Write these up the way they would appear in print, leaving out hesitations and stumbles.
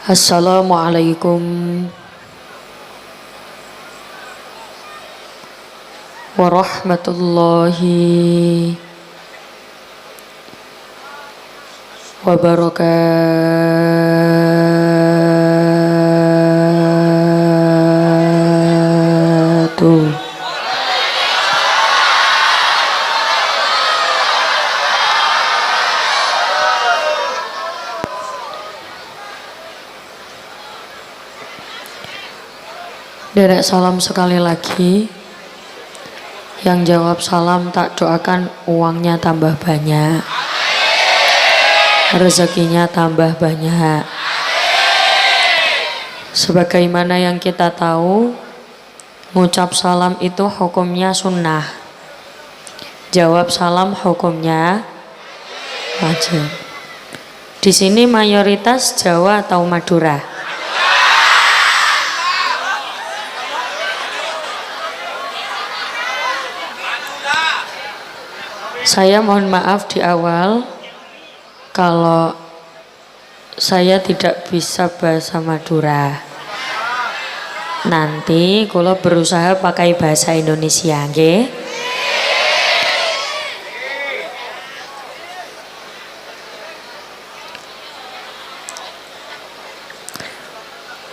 Assalamualaikum warahmatullahi wabarakatuh. Derek salam sekali lagi. Yang jawab salam tak doakan uangnya tambah banyak, rezekinya tambah banyak. Sebagaimana yang kita tahu, ngucap salam itu hukumnya sunnah, jawab salam hukumnya wajib. Di sini mayoritas Jawa atau Madura? Saya mohon maaf di awal kalau saya tidak bisa bahasa Madura. Nanti kalau berusaha pakai bahasa Indonesia, nggih?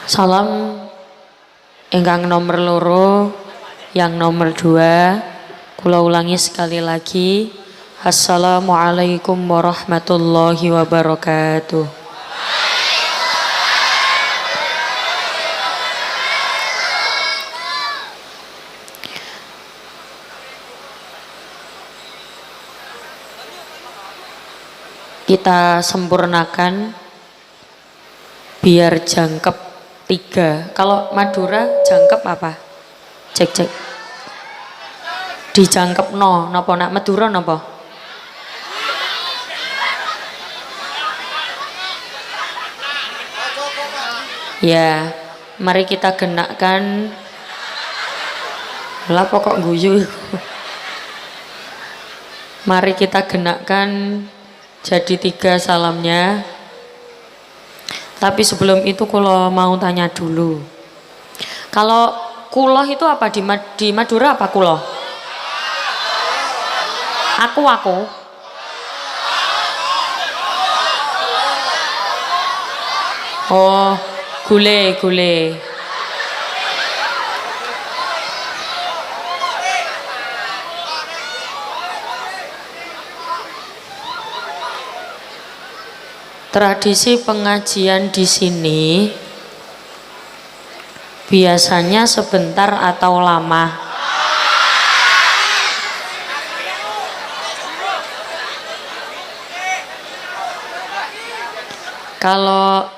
Salam ingkang nomor loro, yang nomor 2, kula ulangi sekali lagi. Assalamualaikum warahmatullahi wabarakatuh. Kita sempurnakan biar jangkep 3. Kalau Madura jangkep apa? Cek. Dijangkep no, napa nak Madura napa? Ya, mari kita genakkan. Lah pokok guyu. Mari kita genakkan jadi 3 salamnya. Tapi sebelum itu kalau mau tanya dulu. Kalau kuloh itu apa di Madura apa kuloh? Aku. Oh, gule. Tradisi pengajian di sini biasanya sebentar atau lama. Kalau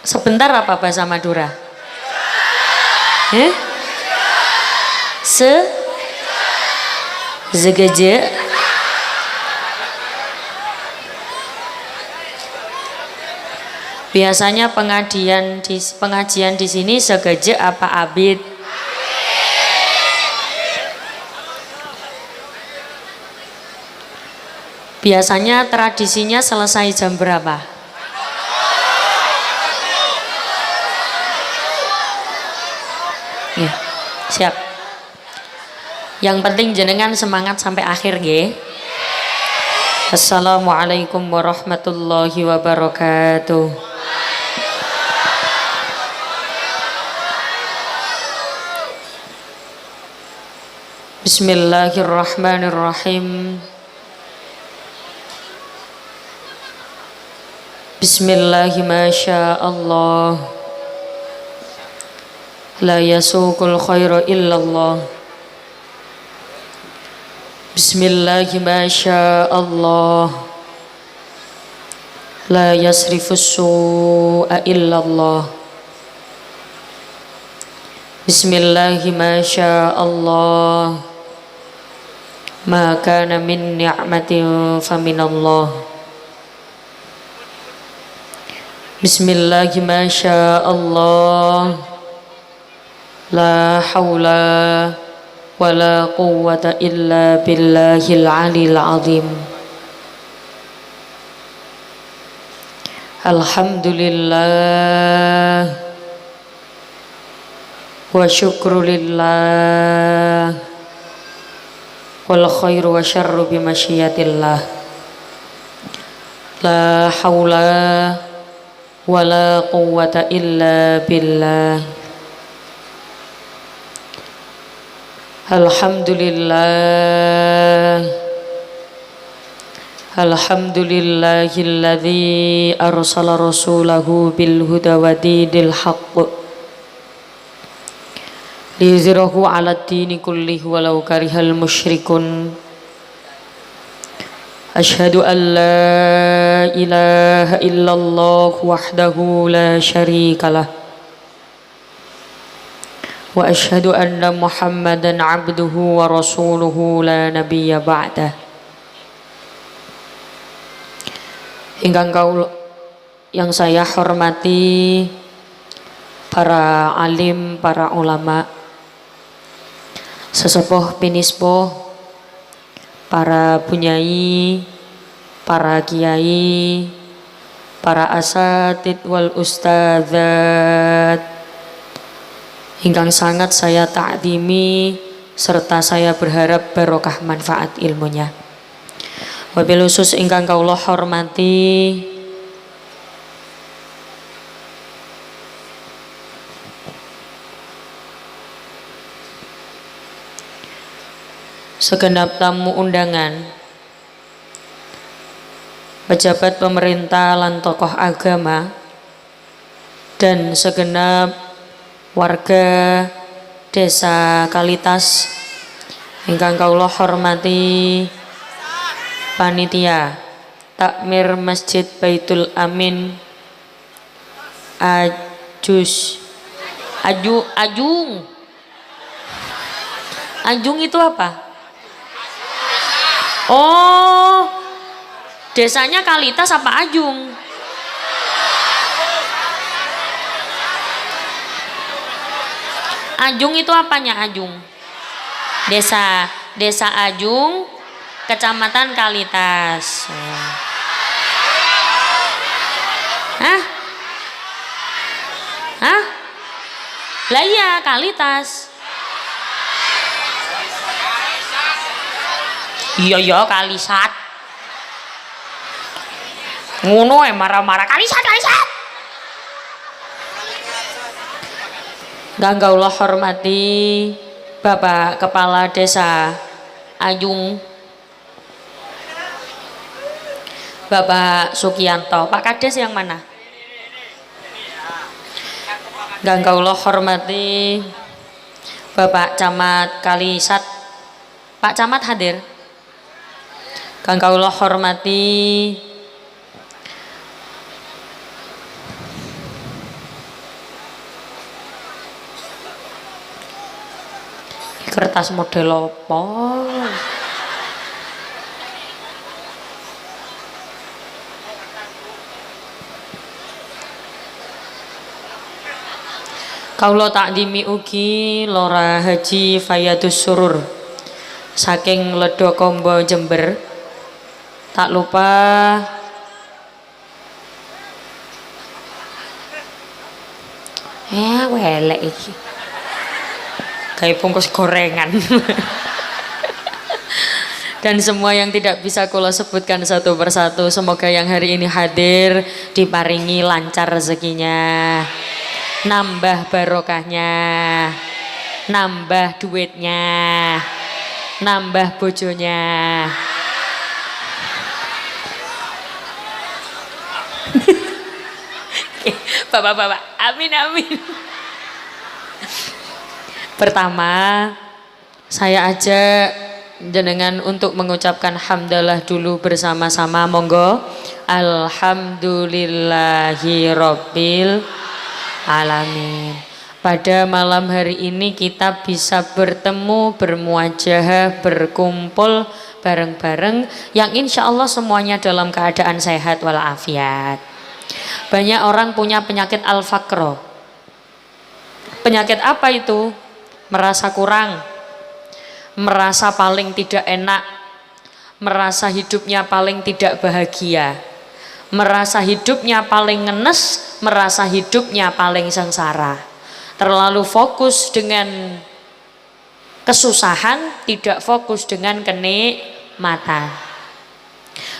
sebentar apa bahasa Madura? Segeje. Biasanya pengajian di sini segeje apa abid? Biasanya tradisinya selesai jam berapa? Ya, siap. Yang penting jenengan semangat sampai akhir, nggih. Assalamualaikum warahmatullahi wabarakatuh. Bismillahirrahmanirrahim. Bismillahi masyaallah. La yasuqul khaira illallah. Bismillahi masyaallah. La yasrifus su'a illallah. Bismillahi masyaallah. Ma kana min ni'matin faminallah. Bismillahi masyaallah. La hawla wa la quwwata illa billahil aliyil azim. Alhamdulillah wa syukrulillah wal khairu wa syarru bimasyiatillah la hawla wa la quwwata illa billah. Alhamdulillah Alhamdulillahilladzi arsala rasulahu bil huda wa dinil haqq liyuzhirahu 'alad dini kullihi walau karihal musyrikun. Asyhadu an la ilaha illallah wahdahu la syarikalah wa asyhadu anna Muhammadan 'abduhu wa rasuluhu la nabiyya ba'dah. Yang saya hormati para alim, para ulama, sesepuh pinispo, para bunyai, para kiai, para asatid wal ustadzat, ingkang sangat saya ta'dimi serta saya berharap barokah manfaat ilmunya. Wabil khusus ingkang kaula hormati segenap tamu undangan, pejabat pemerintah lan tokoh agama, dan segenap warga desa Kalitas ingkang kaula hormati panitia takmir Masjid Baitul Amin Ajung itu apa? Oh, desanya Kalitas apa Ajung? Ajung itu apanya Ajung? Desa Ajung, Kecamatan Kalitas. Hah? Lah iya Kalitas. Iya Kalisat. Ngono marah-marah Kalisat. Gangga Allah hormati Bapak Kepala Desa Ajung, Bapak Sukianto. Pak Kades yang mana? Gangga Allah hormati Bapak Camat Kalisat. Pak Camat hadir. Gangga Allah hormati kertas model apa? Kaula takdimi ugi Lora Haji Fayadus Surur saking Ledo Kombo Jember. Tak lupa welek iki kayak bungkus gorengan. Dan semua yang tidak bisa kula sebutkan satu persatu, semoga yang hari ini hadir diparingi lancar rezekinya, nambah barokahnya, nambah duitnya, nambah bojonya. Bapak-bapak, amin. Pertama, saya ajak jenengan untuk mengucapkan hamdalah dulu bersama-sama. Monggo. Alhamdulillahirabbil alamin. Pada malam hari ini kita bisa bertemu, bermuajahah, berkumpul bareng-bareng yang insya Allah semuanya dalam keadaan sehat walafiat. Banyak orang punya penyakit al-faqro. Penyakit apa itu? Merasa kurang, merasa paling tidak enak, merasa hidupnya paling tidak bahagia, merasa hidupnya paling ngenes, merasa hidupnya paling sengsara. Terlalu fokus dengan kesusahan, tidak fokus dengan kenikmatan.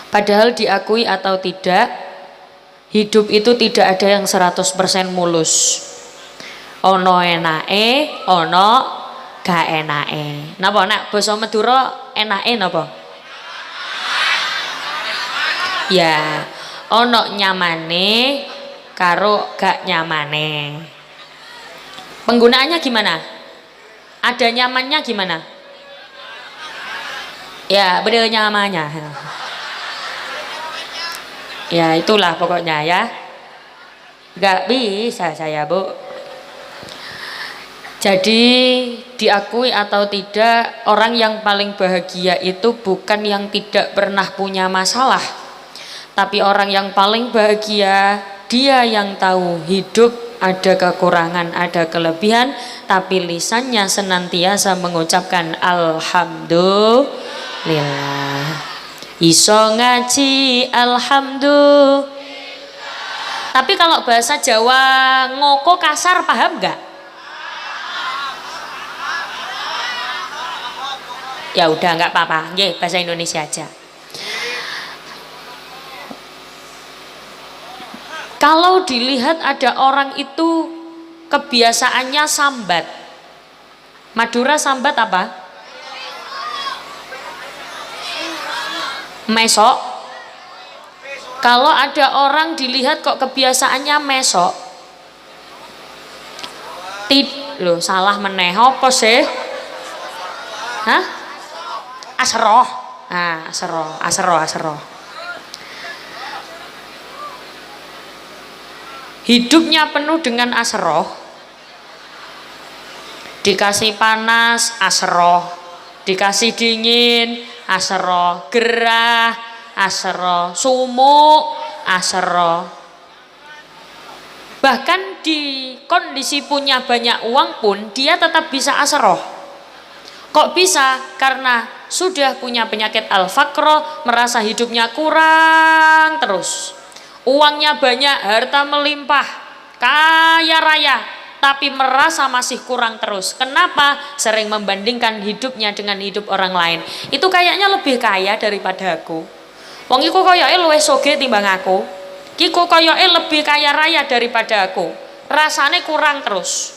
Padahal diakui atau tidak, hidup itu tidak ada yang 100% mulus. Ono enake, ono gak enake. Napa nek basa Madura enake napa? Ya, ono nyamane karo gak nyamane. Penggunaannya gimana? Ada nyamannya gimana? Ya, bener nyamannya. Ya, itulah pokoknya ya. Gak bisa saya, Bu. Jadi diakui atau tidak, orang yang paling bahagia itu bukan yang tidak pernah punya masalah, tapi orang yang paling bahagia dia yang tahu hidup ada kekurangan, ada kelebihan, tapi lisannya senantiasa mengucapkan alhamdulillah. Iso ngaji alhamdulillah. Tapi kalau bahasa Jawa ngoko kasar paham nggak? Ya udah nggak apa-apa, nggih bahasa Indonesia aja. Kalau dilihat ada orang itu kebiasaannya sambat. Madura sambat apa? Mesok. Kalau ada orang dilihat kok kebiasaannya mesok. Loh, salah meneh apa sih? Hah? Asroh. Nah, asroh. Hidupnya penuh dengan asroh. Dikasih panas, asroh. Dikasih dingin, asroh. Gerah, asroh. Sumuk, asroh. Bahkan di kondisi punya banyak uang pun dia tetap bisa asroh. Kok bisa? Karena sudah punya penyakit al-faqro, merasa hidupnya kurang terus. Uangnya banyak, harta melimpah, kaya raya, tapi merasa masih kurang terus. Kenapa? Sering membandingkan hidupnya dengan hidup orang lain. Itu kayaknya lebih kaya daripada aku. Wong iku koyoke luwih sugih timbang aku. Kiku koyoke lebih kaya raya daripada aku. Rasane kurang terus.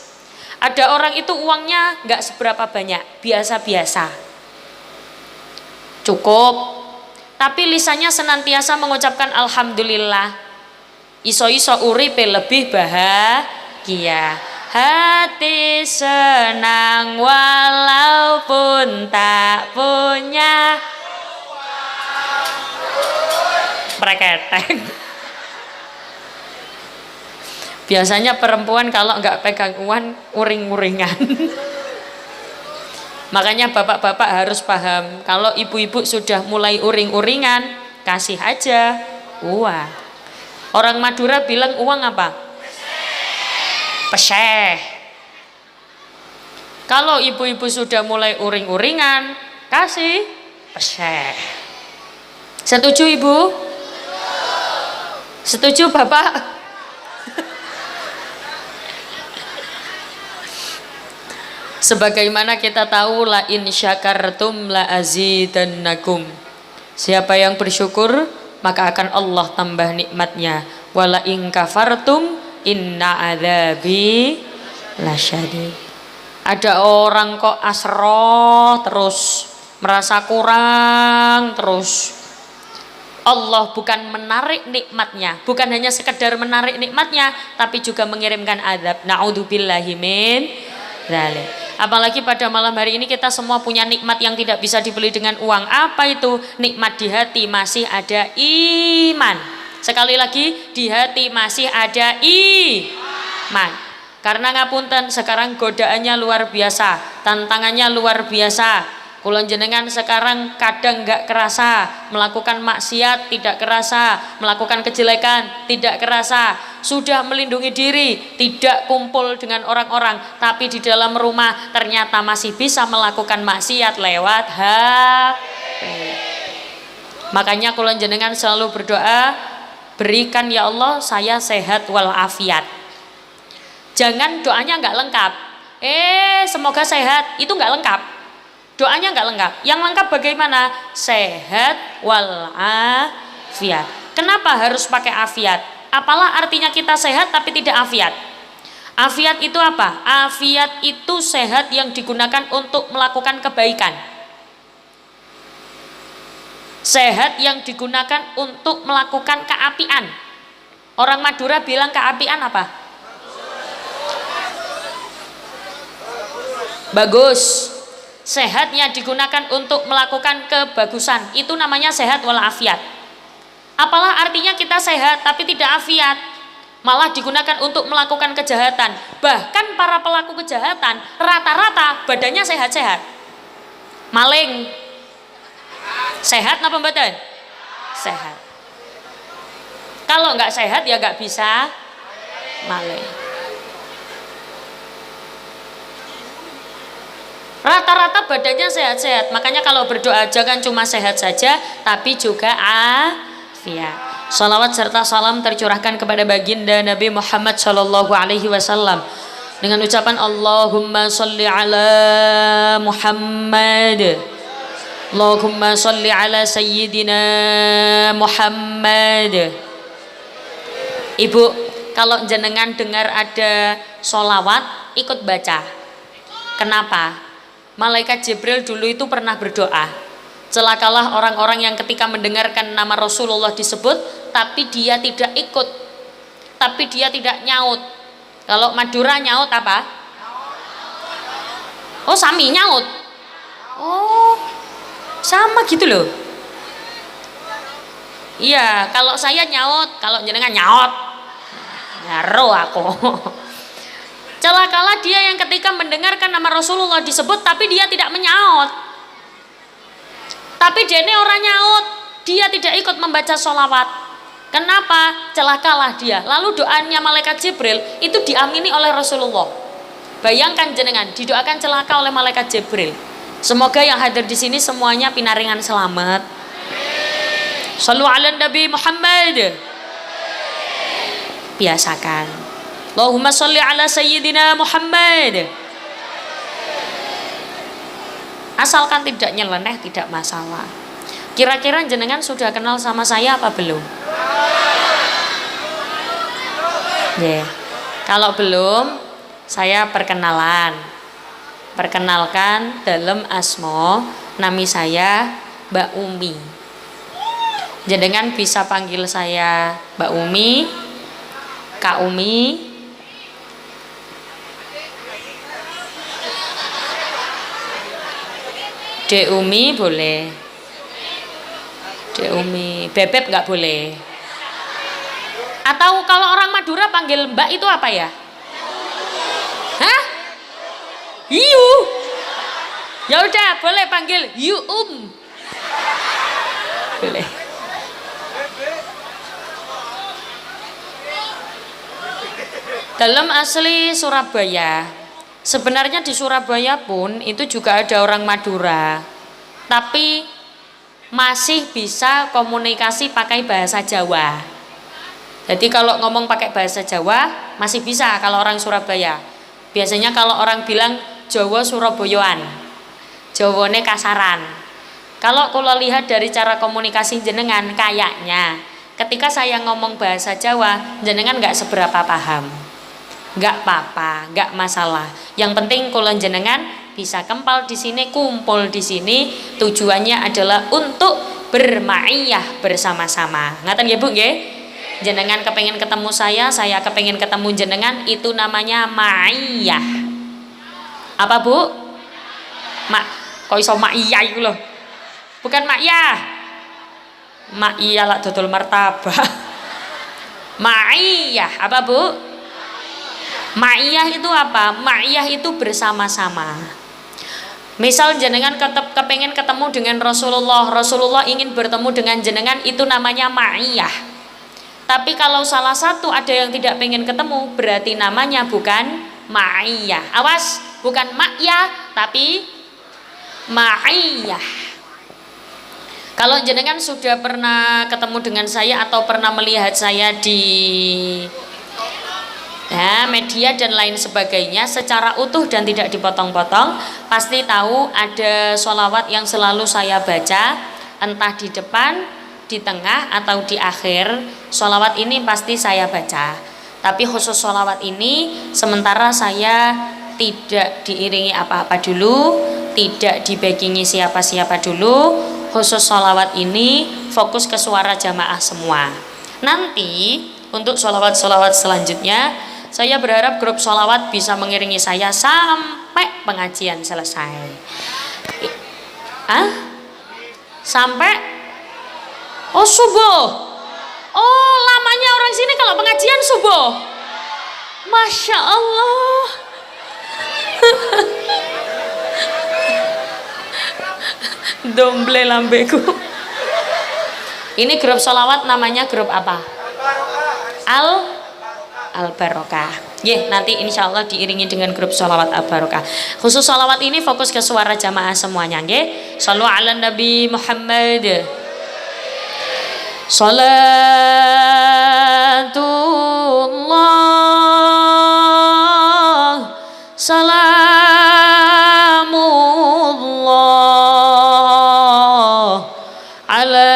Ada orang itu uangnya nggak seberapa banyak, biasa-biasa, cukup, tapi lisannya senantiasa mengucapkan alhamdulillah. Iso-iso uripe lebih bahagia, hati senang walaupun tak punya preketeng. Biasanya perempuan kalau nggak pegang uang uring-uringan. Makanya bapak-bapak harus paham, kalau ibu-ibu sudah mulai uring-uringan, kasih aja uang. Orang Madura bilang uang apa? Peseh. Kalau ibu-ibu sudah mulai uring-uringan, kasih peseh. Setuju ibu? Setuju bapak? Sebagaimana kita tahu, la in syakartum la azidannakum. Siapa yang bersyukur maka akan Allah tambah nikmatnya. Wala in kafartum inna adzabi lasyadid. Ada orang kok asroh terus, merasa kurang terus. Allah bukan menarik nikmatnya, bukan hanya sekedar menarik nikmatnya, tapi juga mengirimkan azab. Na'udzubillahi min dzalik. Apalagi pada malam hari ini kita semua punya nikmat yang tidak bisa dibeli dengan uang. Apa itu? Nikmat di hati masih ada iman. Sekali lagi, di hati masih ada iman. Karena ngapunten, sekarang godaannya luar biasa, tantangannya luar biasa. Kulon jenengan sekarang kadang nggak kerasa, melakukan maksiat tidak kerasa, melakukan kejelekan tidak kerasa, sudah melindungi diri, tidak kumpul dengan orang-orang, tapi di dalam rumah ternyata masih bisa melakukan maksiat lewat HP. Makanya kulon jenengan selalu berdoa, berikan ya Allah saya sehat walafiat. Jangan doanya nggak lengkap. Semoga sehat, itu nggak lengkap. Doanya nggak lengkap. Yang lengkap bagaimana? Sehat walafiat. Kenapa harus pakai afiat? Apalah artinya kita sehat tapi tidak afiat? Afiat itu apa? Afiat itu sehat yang digunakan untuk melakukan kebaikan. Sehat yang digunakan untuk melakukan keapian. Orang Madura bilang keapian apa? Bagus. Sehatnya digunakan untuk melakukan kebagusan. Itu namanya sehat walafiat. Apalah artinya kita sehat tapi tidak afiat? Malah digunakan untuk melakukan kejahatan. Bahkan para pelaku kejahatan rata-rata badannya sehat-sehat. Maling sehat napa mboten? Sehat. Kalau nggak sehat ya nggak bisa maling. Rata-rata badannya sehat-sehat. Makanya kalau berdoa jangan cuma sehat saja tapi juga afiat. Salawat serta salam tercurahkan kepada baginda Nabi Muhammad sallallahu alaihi wasallam dengan ucapan Allahumma sholli ala Muhammad. Allahumma sholli ala sayyidina Muhammad. Ibu, kalau jenengan dengar ada sholawat, ikut baca. Kenapa? Malaikat Jibril dulu itu pernah berdoa, celakalah orang-orang yang ketika mendengarkan nama Rasulullah disebut tapi dia tidak ikut, tapi dia tidak nyaut. Kalau Madura nyaut apa? Oh, sami nyaut. Oh, sama gitu loh. Iya, kalau saya nyaut, kalau jenengan nyaut. Nyaro aku. Celakalah dia yang ketika mendengarkan nama Rasulullah disebut tapi dia tidak menyaut. Tapi dene orang nyaut, dia tidak ikut membaca sholawat. Kenapa? Celakalah dia. Lalu doanya malaikat Jibril itu diamini oleh Rasulullah. Bayangkan jenengan didoakan celaka oleh malaikat Jibril. Semoga yang hadir di sini semuanya pinaringan selamat. Shallu ala Nabi Muhammad. Biasakan. Allahumma sholli ala sayyidina Muhammad. Asalkan tidak nyeleneh tidak masalah. Kira-kira jenengan sudah kenal sama saya apa belum? Yeah. Kalau belum, saya perkenalkan dalam asmo, nami saya Mbak Umi. Jenengan bisa panggil saya Mbak Umi, Kak Umi, Dek Umi boleh, Dek Umi, Bebek nggak boleh. Atau kalau orang Madura panggil Mbak itu apa ya? Hah? Hiu. Ya udah, boleh panggil Yu Boleh. Dalam asli Surabaya, sebenarnya di Surabaya pun itu juga ada orang Madura, tapi masih bisa komunikasi pakai bahasa Jawa. Jadi kalau ngomong pakai bahasa Jawa masih bisa kalau orang Surabaya. Biasanya kalau orang bilang Jawa Surabayaan, Jawane kasaran. Kalau kula lihat dari cara komunikasi jenengan, kayaknya ketika saya ngomong bahasa Jawa jenengan nggak seberapa paham. Nggak apa-apa, nggak masalah. Yang penting kula jenengan bisa kempal di sini, kumpul di sini. Tujuannya adalah untuk bermaiyah bersama-sama. Ngaten ya Bu nggih? Jenengan kepengen ketemu saya kepengen ketemu jenengan, itu namanya ma'iyah. Apa Bu? Kok iso ma'iyah itu loh? Bukan ma'iyah. Ma'iyah lah dodol martabak. Ma'iyah apa Bu? Ma'iyah itu apa? Ma'iyah itu bersama-sama. Misal jenengan kepengen ketemu dengan Rasulullah ingin bertemu dengan jenengan, itu namanya ma'iyah. Tapi kalau salah satu ada yang tidak pengen ketemu, berarti namanya bukan ma'iyah. Awas, bukan ma'iyah tapi ma'iyah. Kalau jenengan sudah pernah ketemu dengan saya atau pernah melihat saya di media dan lain sebagainya secara utuh dan tidak dipotong-potong, pasti tahu ada sholawat yang selalu saya baca, entah di depan, di tengah atau di akhir. Sholawat ini pasti saya baca, tapi khusus sholawat ini sementara saya tidak diiringi apa-apa dulu, tidak dibackingi siapa-siapa dulu. Khusus sholawat ini fokus ke suara jamaah semua. Nanti untuk sholawat-sholawat selanjutnya, saya berharap grup sholawat bisa mengiringi saya sampai pengajian selesai. Sampai subuh. Oh, lamanya orang sini kalau pengajian subuh. Masya Allah. Domble lambeku. Ini grup sholawat namanya grup apa? Al-Barokah. Nanti insya Allah diiringi dengan grup sholawat Al-Barokah. Khusus sholawat ini fokus ke suara jamaah semuanya. Shallu ala Nabi Muhammad. Salatullah, salamullah ala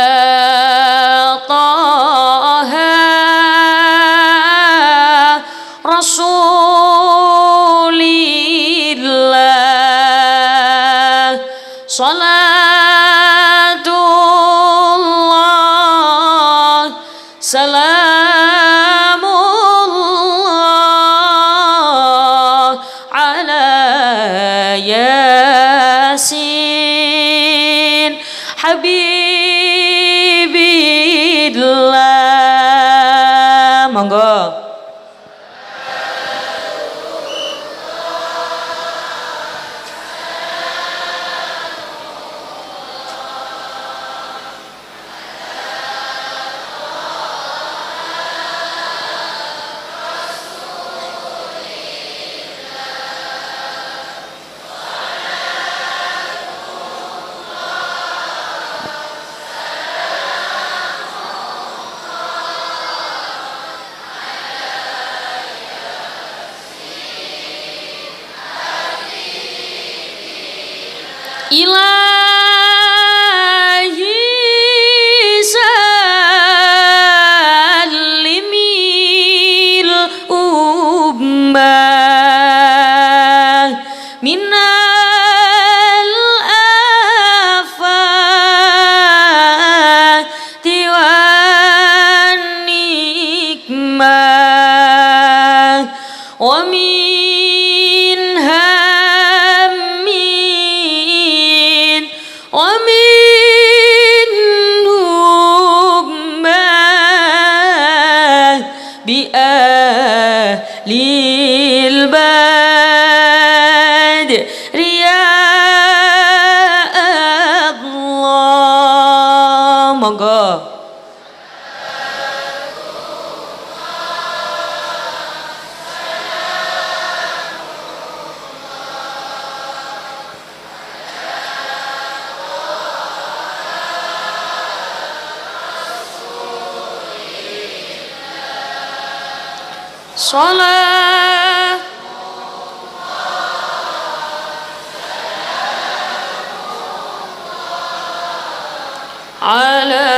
Taha Rasulillah. Salatullah, salamullah ala Yasin Habibillah. Monggo. Ilahi sallimil ummah minal afati wan nikmah wa min lil badri ya Allah. Monggo. Salat ala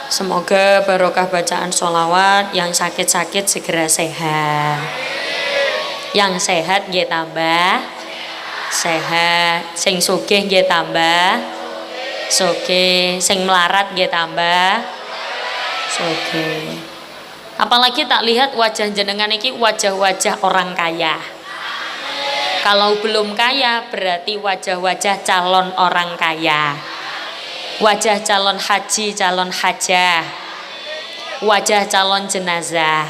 semoga barokah bacaan sholawat, yang sakit-sakit segera sehat, yang sehat nggih tambah sehat, sing sugih nggih tambah sugih, sing melarat nggih tambah sugih. Apalagi tak lihat wajah jenengan iki wajah-wajah orang kaya. Kalau belum kaya berarti wajah-wajah calon orang kaya. Wajah calon haji, calon hajah. Wajah calon jenazah.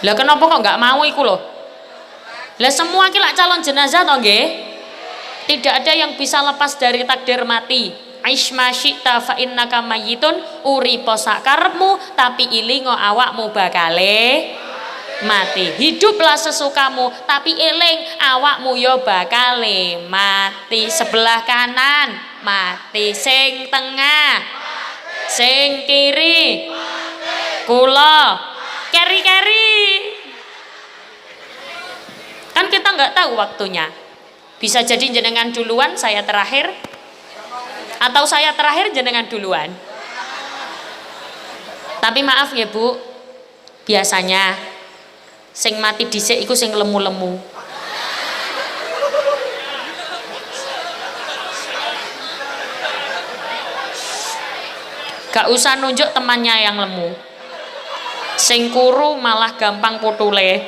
Lah kenapa kok nggak mau iku loh? Lah semua ki lak calon jenazah toh nggih? Tidak ada yang bisa lepas dari takdir mati. Aisma syi'ta fa innaka mayyitun, uripo sakarepmu tapi ilingo awakmu bakale mati. Hiduplah sesukamu tapi eling awakmu yo bakale mati. Sebelah kanan mati, sing tengah, sing kiri, kula, keri-keri. Kan kita nggak tahu waktunya. Bisa jadi jenengan duluan, saya terakhir, atau saya terakhir jenengan duluan. Tapi maaf ya Bu, biasanya sing mati dhisik iku sing lemu-lemu. Gak usah nunjuk temannya yang lemu. Sing kuru malah gampang putule.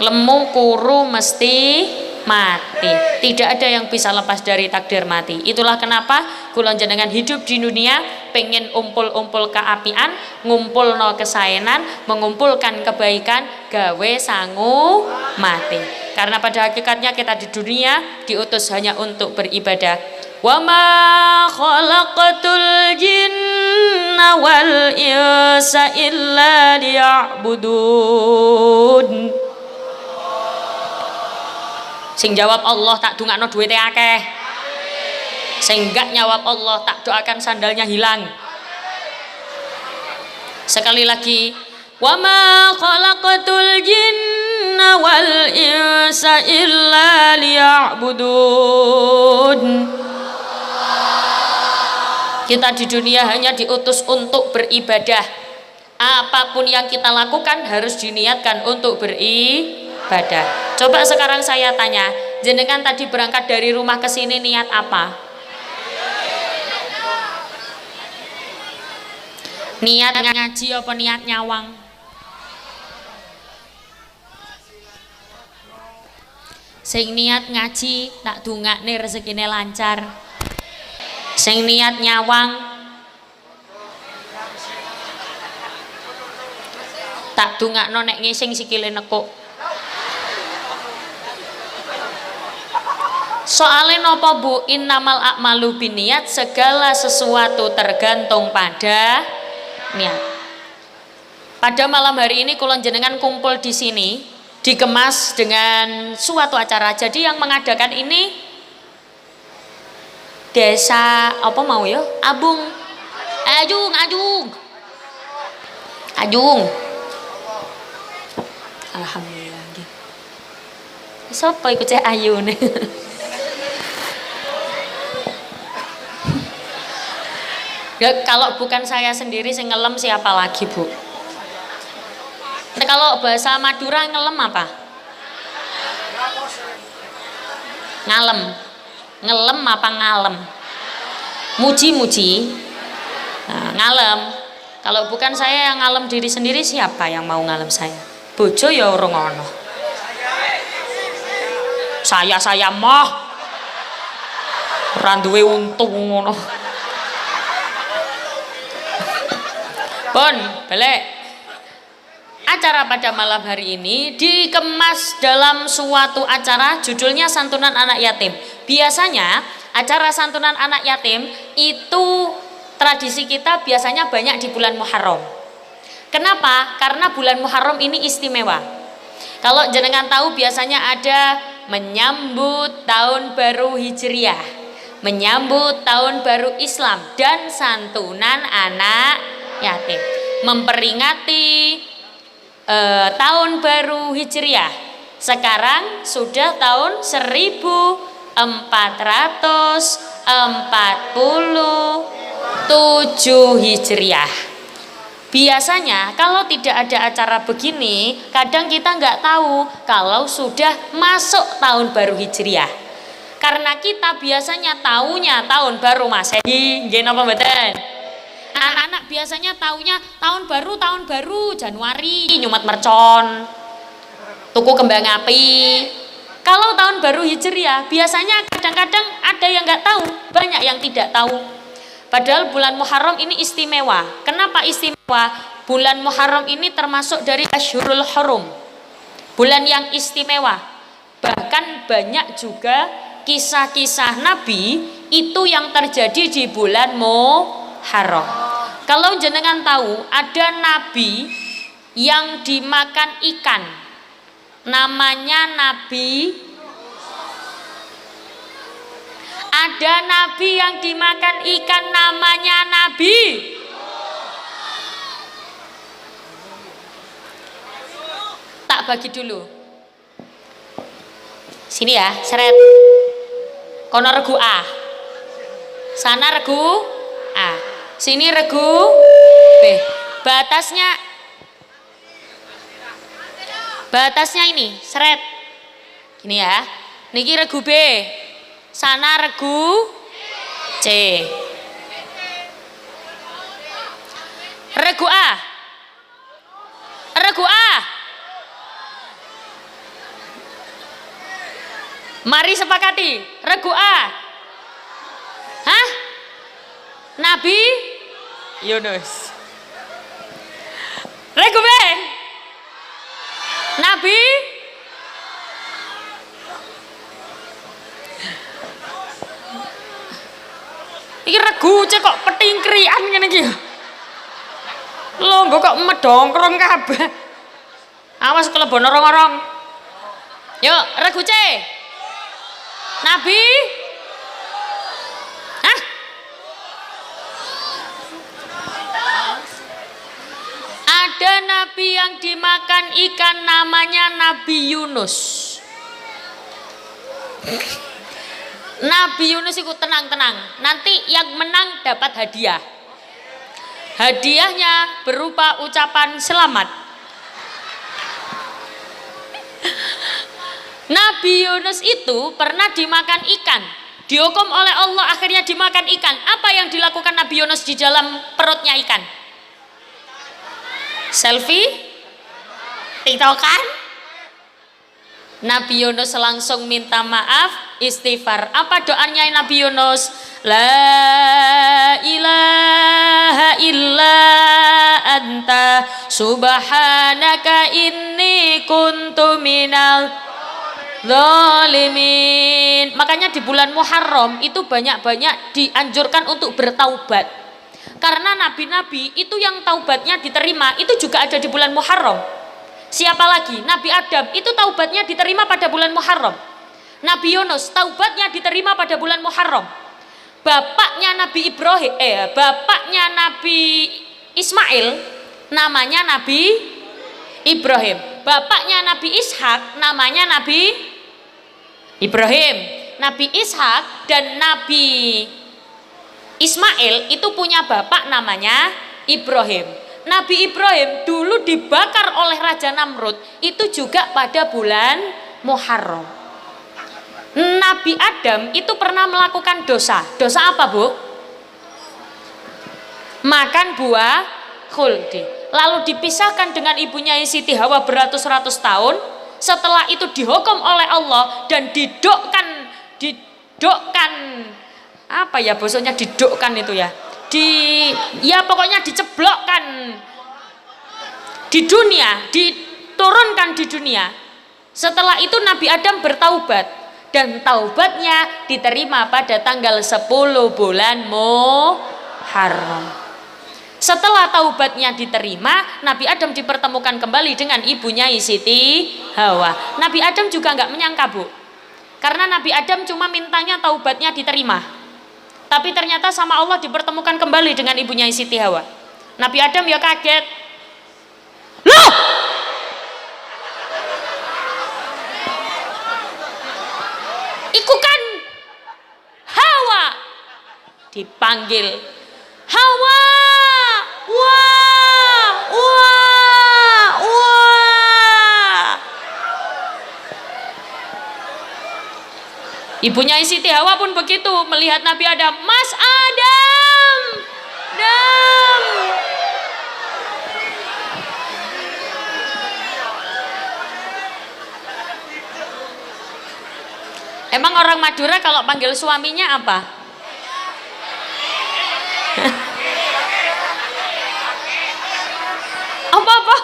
Lemu kuru mesti mati. Tidak ada yang bisa lepas dari takdir mati. Itulah kenapa kula jenengan hidup di dunia pengen umpul-umpul keapian, ngumpulno kesaenan, mengumpulkan kebaikan, gawe sangu mati. Karena pada hakikatnya kita di dunia diutus hanya untuk beribadah. Wa ma khalaqatul jinna wal insa illa liya'budun. Sing jawab Allah tak dungakno duwite akeh. Sing gak nyawab Allah tak doakan sandalnya hilang. Sekali lagi, wa ma khalaqatul jinna wal insa illa liya'budun. Kita di dunia hanya diutus untuk beribadah. Apapun yang kita lakukan harus diniatkan untuk beribadah. Coba sekarang saya tanya, jenengan tadi berangkat dari rumah ke sini niat apa? Niat ngaji apa niat nyawang? Sing niat ngaji tak dungakne rezekine lancar. Sing niat nyawang tak dungakno nek ngising sikile nekuk. Soalnya nopo Bu, innamal a'malu binniyat, segala sesuatu tergantung pada niat. Pada malam hari ini kula jenengan kumpul di sini, dikemas dengan suatu acara. Jadi yang mengadakan ini desa apa mau ya? Abung. Ajung. Alhamdulillah. Sopo iku cek ayu nih. Ya, kalau bukan saya sendiri sing ngelem siapa lagi Bu? Nah, kalau bahasa Madura ngelem apa? Ngalem. Ngelem apa ngalem? Muji-muji. Nah, ngalem. Kalau bukan saya yang ngalem diri sendiri, siapa yang mau ngalem saya? Bojo ya urung ono. Saya mah ora duwe untung ngono. Pun balik. Acara pada malam hari ini dikemas dalam suatu acara judulnya santunan anak yatim. Biasanya acara santunan anak yatim itu tradisi kita biasanya banyak di bulan Muharram. Kenapa? Karena bulan Muharram ini istimewa. Kalau jenengan tahu biasanya ada menyambut tahun baru Hijriah, menyambut tahun baru Islam, dan santunan anak yatim, memperingati tahun baru Hijriah. Sekarang sudah tahun 1447 Hijriah. Biasanya kalau tidak ada acara begini, kadang kita nggak tahu kalau sudah masuk tahun baru Hijriah. Karena kita biasanya taunya tahun baru Masehi, nggih napa mboten? Anak-anak biasanya taunya tahun baru Januari, nyumat mercon, tuku kembang api. Kalau tahun baru Hijriah biasanya kadang-kadang ada yang nggak tahu, banyak yang tidak tahu. Padahal bulan Muharram ini istimewa. Kenapa istimewa? Bulan Muharram ini termasuk dari Asyhurul Hurum, bulan yang istimewa. Bahkan banyak juga kisah-kisah Nabi Itu yang terjadi di bulan Muharram. Kalau jenengan tahu ada nabi yang dimakan ikan, namanya Nabi. Ada nabi yang dimakan ikan, namanya Nabi. Tak bagi dulu. Sini ya, seret. Kono regu A. Sana regu A. Sini regu B. Batasnya ini, seret. Gini ya. Niki regu B. Sana regu C. Regu A. Regu A. Mari sepakati. Regu A. Hah? Nabi Yunus. Regu B. Nabi iki regu cek kok petingkrian ngene iki. Lho kok medongkrong kabeh. Awas kelebon orang-orang. Yuk, regu C. Nabi. Hah? Ada nabi yang dimakan ikan, namanya Nabi Yunus. Nabi Yunus itu tenang-tenang. Nanti yang menang dapat hadiah. Hadiahnya berupa ucapan selamat. Nabi Yunus itu pernah dimakan ikan. Dihukum oleh Allah, akhirnya dimakan ikan. Apa yang dilakukan Nabi Yunus di dalam perutnya ikan? Selfie? TikTokan? Nabi Yunus langsung minta maaf, istighfar. Apa doanya Nabi Yunus? La ilaha illa anta subhanaka inni kuntu minal zalimin. Makanya di bulan Muharram itu banyak-banyak dianjurkan untuk bertaubat. Karena nabi-nabi itu yang taubatnya diterima itu juga ada di bulan Muharram. Siapa lagi? Nabi Adam itu taubatnya diterima pada bulan Muharram. Nabi Yunus taubatnya diterima pada bulan Muharram. Bapaknya Nabi Ibrahim, bapaknya Nabi Ismail namanya Nabi Ibrahim. Bapaknya Nabi Ishak namanya Nabi Ibrahim. Nabi Ishak dan Nabi Ismail itu punya bapak namanya Ibrahim. Nabi Ibrahim dulu dibakar oleh Raja Namrud itu juga pada bulan Muharram. Nabi Adam itu pernah melakukan dosa. Dosa apa, Bu? Makan buah khuldi. Lalu dipisahkan dengan ibunya Siti Hawa beratus-ratus tahun. Setelah itu dihukum oleh Allah dan didokkan apa ya bosnya, didokkan itu ya. Ya pokoknya diceblokkan di dunia, diturunkan di dunia. Setelah itu Nabi Adam bertaubat dan taubatnya diterima pada tanggal 10 bulan Muharram. Setelah taubatnya diterima, Nabi Adam dipertemukan kembali dengan ibunya Siti Hawa. Nabi Adam juga nggak menyangka, Bu, karena Nabi Adam cuma mintanya taubatnya diterima. Tapi ternyata sama Allah dipertemukan kembali dengan ibunya Siti Hawa. Nabi Adam ya kaget. Loh! Iku kan Hawa. Dipanggil Hawa. Wah, wah, wah. Ibunya Siti Hawa pun begitu melihat Nabi Adam. Mas Adam, Adam. Emang orang Madura kalau panggil suaminya apa? Apa-apa?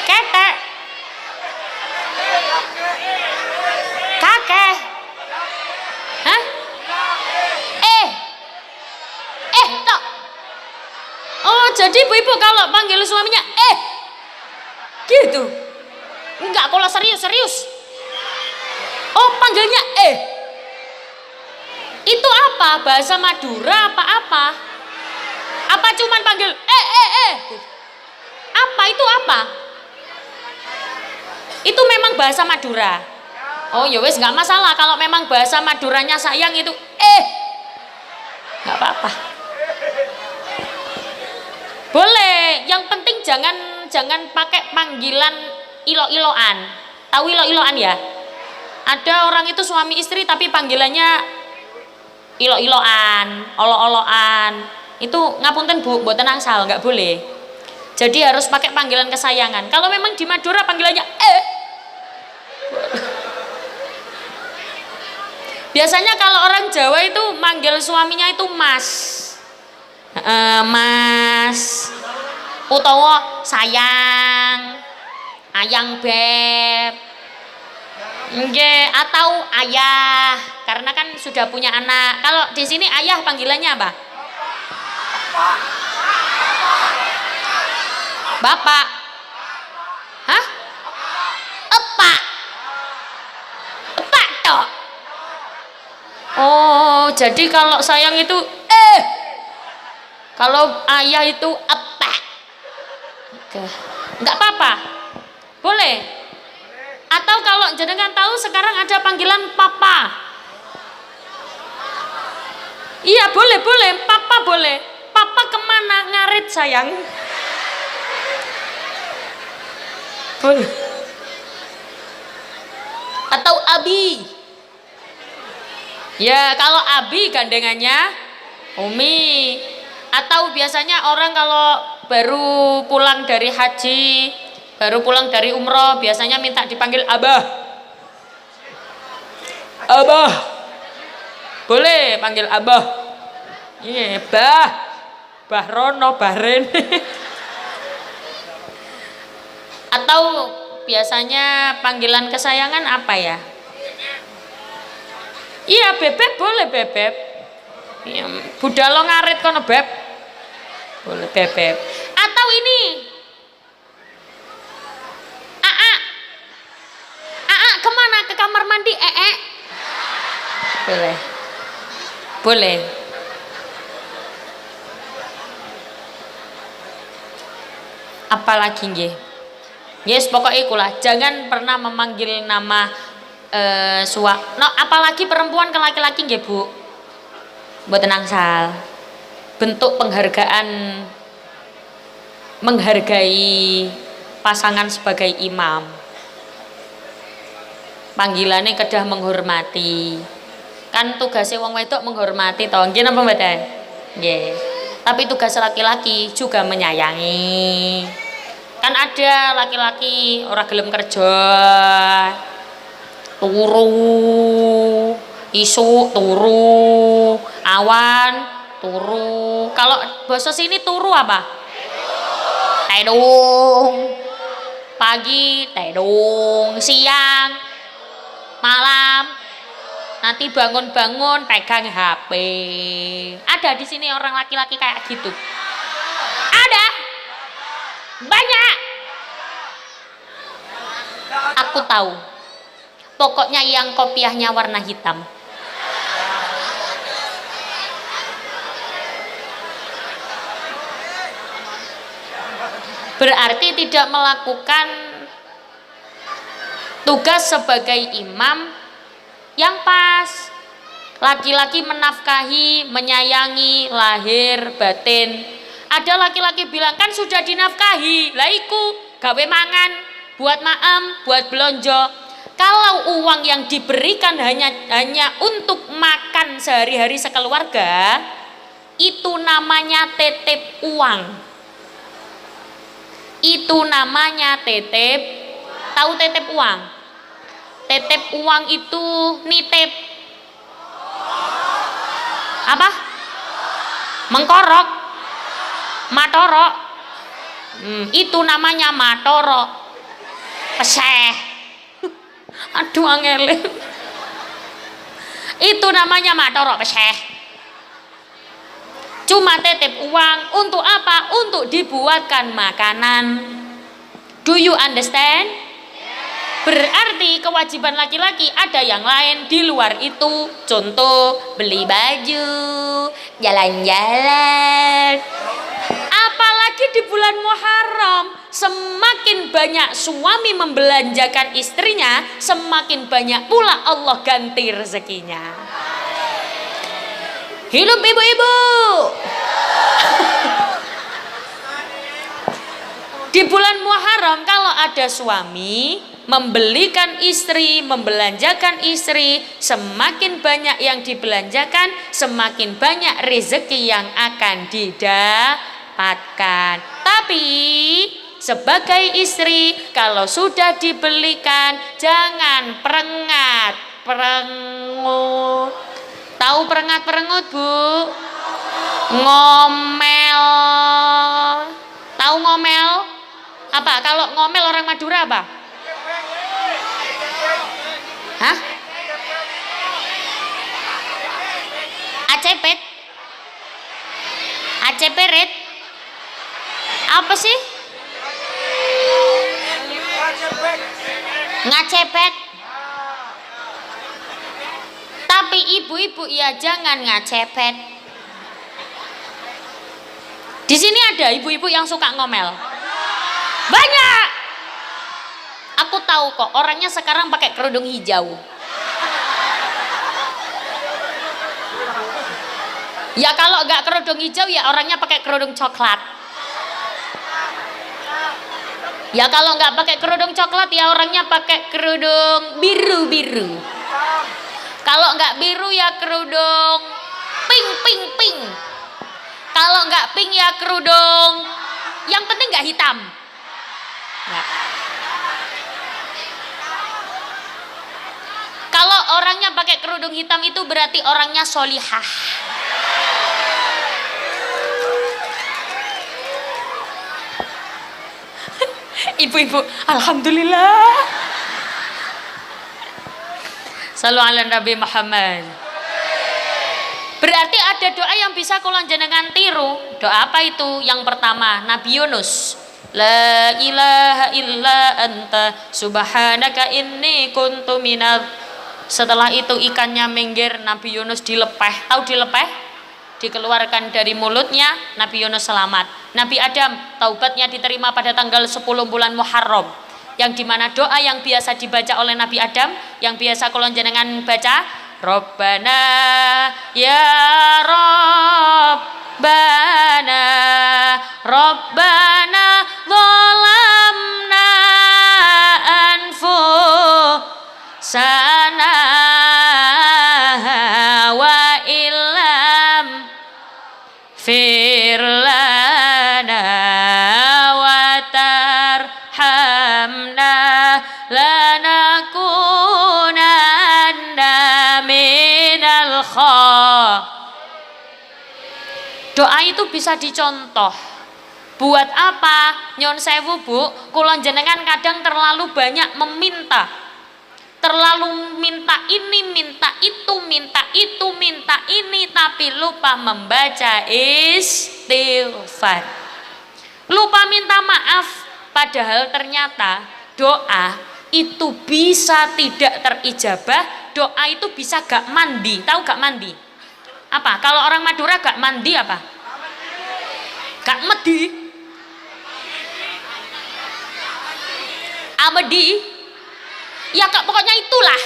Ketek. jadi ibu-ibu kalau panggil suaminya gitu. Enggak, kalau serius. Oh, panggilnya Itu apa? Bahasa Madura apa? Apa cuman panggil Apa itu apa? Itu memang bahasa Madura. Oh ya wes, nggak masalah kalau memang bahasa Maduranya sayang itu nggak apa-apa. Boleh, yang penting jangan pakai panggilan ilo-iloan. Tahu ilo-iloan ya? Ada orang itu suami istri tapi panggilannya ilo-iloan, olo-oloan. Itu ngapunten Bu, mboten angsal, nggak boleh. Jadi harus pakai panggilan kesayangan. Kalau memang di Madura panggilannya biasanya kalau orang Jawa itu manggil suaminya itu Mas. Mas. Utawa sayang. Ayang beb. Nggih, atau ayah, karena kan sudah punya anak. Kalau di sini ayah panggilannya apa? Bapak. Hah? Epak. Epak tok. Oh, jadi kalau sayang itu kalau ayah itu epak. Enggak apa-apa. Boleh. Atau kalau jenengan tahu sekarang ada panggilan papa. Iya, boleh, papa boleh. Papa kemana? Ngarit sayang. Boleh. Atau abi. Ya, kalau abi gandengannya umi. Atau biasanya orang kalau baru pulang dari haji, baru pulang dari umroh, biasanya minta dipanggil abah. Abah. Boleh panggil abah. Iya, Bah Rono, Bahren. Atau biasanya panggilan kesayangan apa ya? Iya, bebek boleh, bebek. Ya, budalo ngarit kono beb. Boleh bebek. Atau ini kemana? Ke kamar mandi boleh. Apalagi nggih? Yes, pokoknya ikulah. Jangan pernah memanggil nama apalagi perempuan ke laki-laki nggih, Bu. Mboten angsal. Bentuk penghargaan, menghargai pasangan sebagai imam. Panggilannya kedah menghormati. Kan tugasnya wong wedok menghormati toh. Nggih napa mboten? Nggih. Tapi tugas laki-laki juga menyayangi. Kan ada laki-laki ora gelem kerja. Turu, isu turu, awan turu. Kalau bahasa sini turu apa? Tedung. Pagi tedung, siang, malam, nanti bangun-bangun pegang HP. Ada di sini orang laki-laki kayak gitu. Ada. Banyak. Aku tahu. Pokoknya yang kopiahnya warna hitam. Berarti tidak melakukan tugas sebagai imam yang pas. Laki-laki menafkahi, menyayangi lahir batin. Ada laki-laki bilang kan sudah dinafkahi, lah iku gawe mangan, buat maem, buat belonjo. Kalau uang yang diberikan hanya untuk makan sehari-hari sekeluarga, itu namanya titip uang. Itu namanya titip. Tahu titip uang? Titip uang itu nitip apa? Mengkorok, matorok. Itu namanya matorok. Peseh. Aduh angele. Itu namanya matorok peseh. Cuma titip uang untuk apa? Untuk dibuatkan makanan. Do you understand? Berarti kewajiban laki-laki ada yang lain di luar itu. Contoh, beli baju, jalan-jalan. Apalagi di bulan Muharram, semakin banyak suami membelanjakan istrinya, semakin banyak pula Allah ganti rezekinya. Hidup ibu-ibu. Di bulan Muharram kalau ada suami membelikan istri, membelanjakan istri, semakin banyak yang dibelanjakan, semakin banyak rezeki yang akan didapatkan. Tapi sebagai istri kalau sudah dibelikan jangan perengat-perengut. Tahu perengat-perengut, Bu? Ngomel. Tahu ngomel? Apa? Kalau ngomel orang Madura apa? Hah? Acepet? Aceperet? Apa sih? Ngacepet. Tapi ibu-ibu ya jangan ngacepet. Di sini ada ibu-ibu yang suka ngomel. Banyak. Aku tahu kok orangnya sekarang pakai kerudung hijau. Ya kalau nggak kerudung hijau ya orangnya pakai kerudung coklat. Ya kalau nggak pakai kerudung coklat ya orangnya pakai kerudung biru-biru. Kalau nggak biru ya kerudung pink. Kalau nggak pink ya kerudung yang penting nggak hitam. Nggak. Kalau orangnya pakai kerudung hitam itu berarti orangnya solihah. Ibu-ibu, alhamdulillah. Sallu ala Nabi Muhammad. Berarti ada doa yang bisa kula jenengan tiru. Doa apa itu? Yang pertama, Nabi Yunus. La ilaha illa anta subhanaka inni kuntu minal. Setelah itu ikannya minggir, Nabi Yunus dilepeh. Tahu dilepeh? Dikeluarkan dari mulutnya, Nabi Yunus selamat. Nabi Adam taubatnya diterima pada tanggal 10 bulan Muharram, yang dimana doa yang biasa dibaca oleh Nabi Adam, yang biasa kalau jenengan baca, Rabbana ya Rabbana Rabbana zalamna anfusana wa illam firlana wa tarhamna lanakunanna minal khaw. Doa itu bisa dicontoh. Buat apa? Nyon sewu, Bu, kula jenengan kadang terlalu banyak meminta. Terlalu minta ini, minta itu, minta ini, tapi lupa membaca istighfar. Lupa minta maaf, padahal ternyata doa itu bisa tidak terijabah, doa itu bisa gak mandi. Tahu gak mandi? Apa? Kalau orang Madura gak mandi apa? Gak medi? Amedi? Ya kak, pokoknya itulah.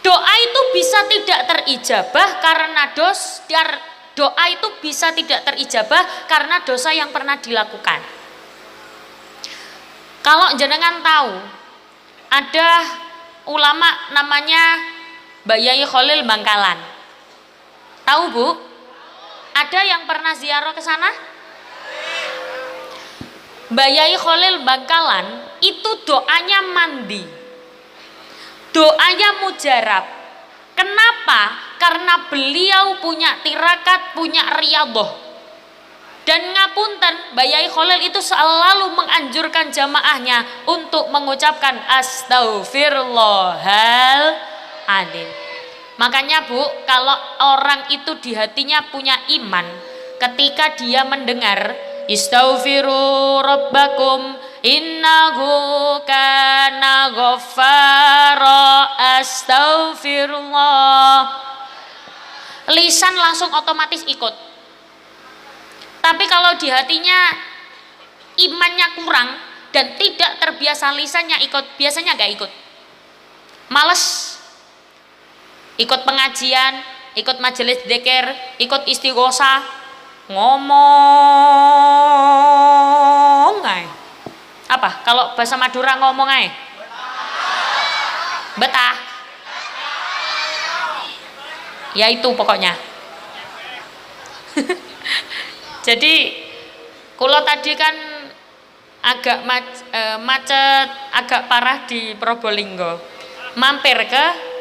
Doa itu bisa tidak terijabah karena doa itu bisa tidak terijabah karena dosa yang pernah dilakukan. Kalau jenengan tahu, ada ulama namanya Mbak Yai Khalil Bangkalan. Tahu, Bu? Ada yang pernah ziarah ke sana? Mbak Yai Khalil Bangkalan itu doanya mandi, doanya mujarab. Kenapa? Karena beliau punya tirakat, punya riyadhah. Dan ngapunten, Mbak Yai Khalil itu selalu menganjurkan jamaahnya untuk mengucapkan astaghfirullahaladzim. Makanya Bu, kalau orang itu di hatinya punya iman, ketika dia mendengar istaghfiru rabbakum innahu kana ghaffara astaghfirullah, lisan langsung otomatis ikut. Tapi kalau di hatinya imannya kurang dan tidak terbiasa lisannya ikut, biasanya nggak ikut, males ikut pengajian, ikut majelis dzikir, ikut istighosah, ngomong ae. Apa kalau bahasa Madura ngomong ae? Betah. Ya itu pokoknya. Jadi kalau tadi kan agak macet, agak parah di Probolinggo, mampir ke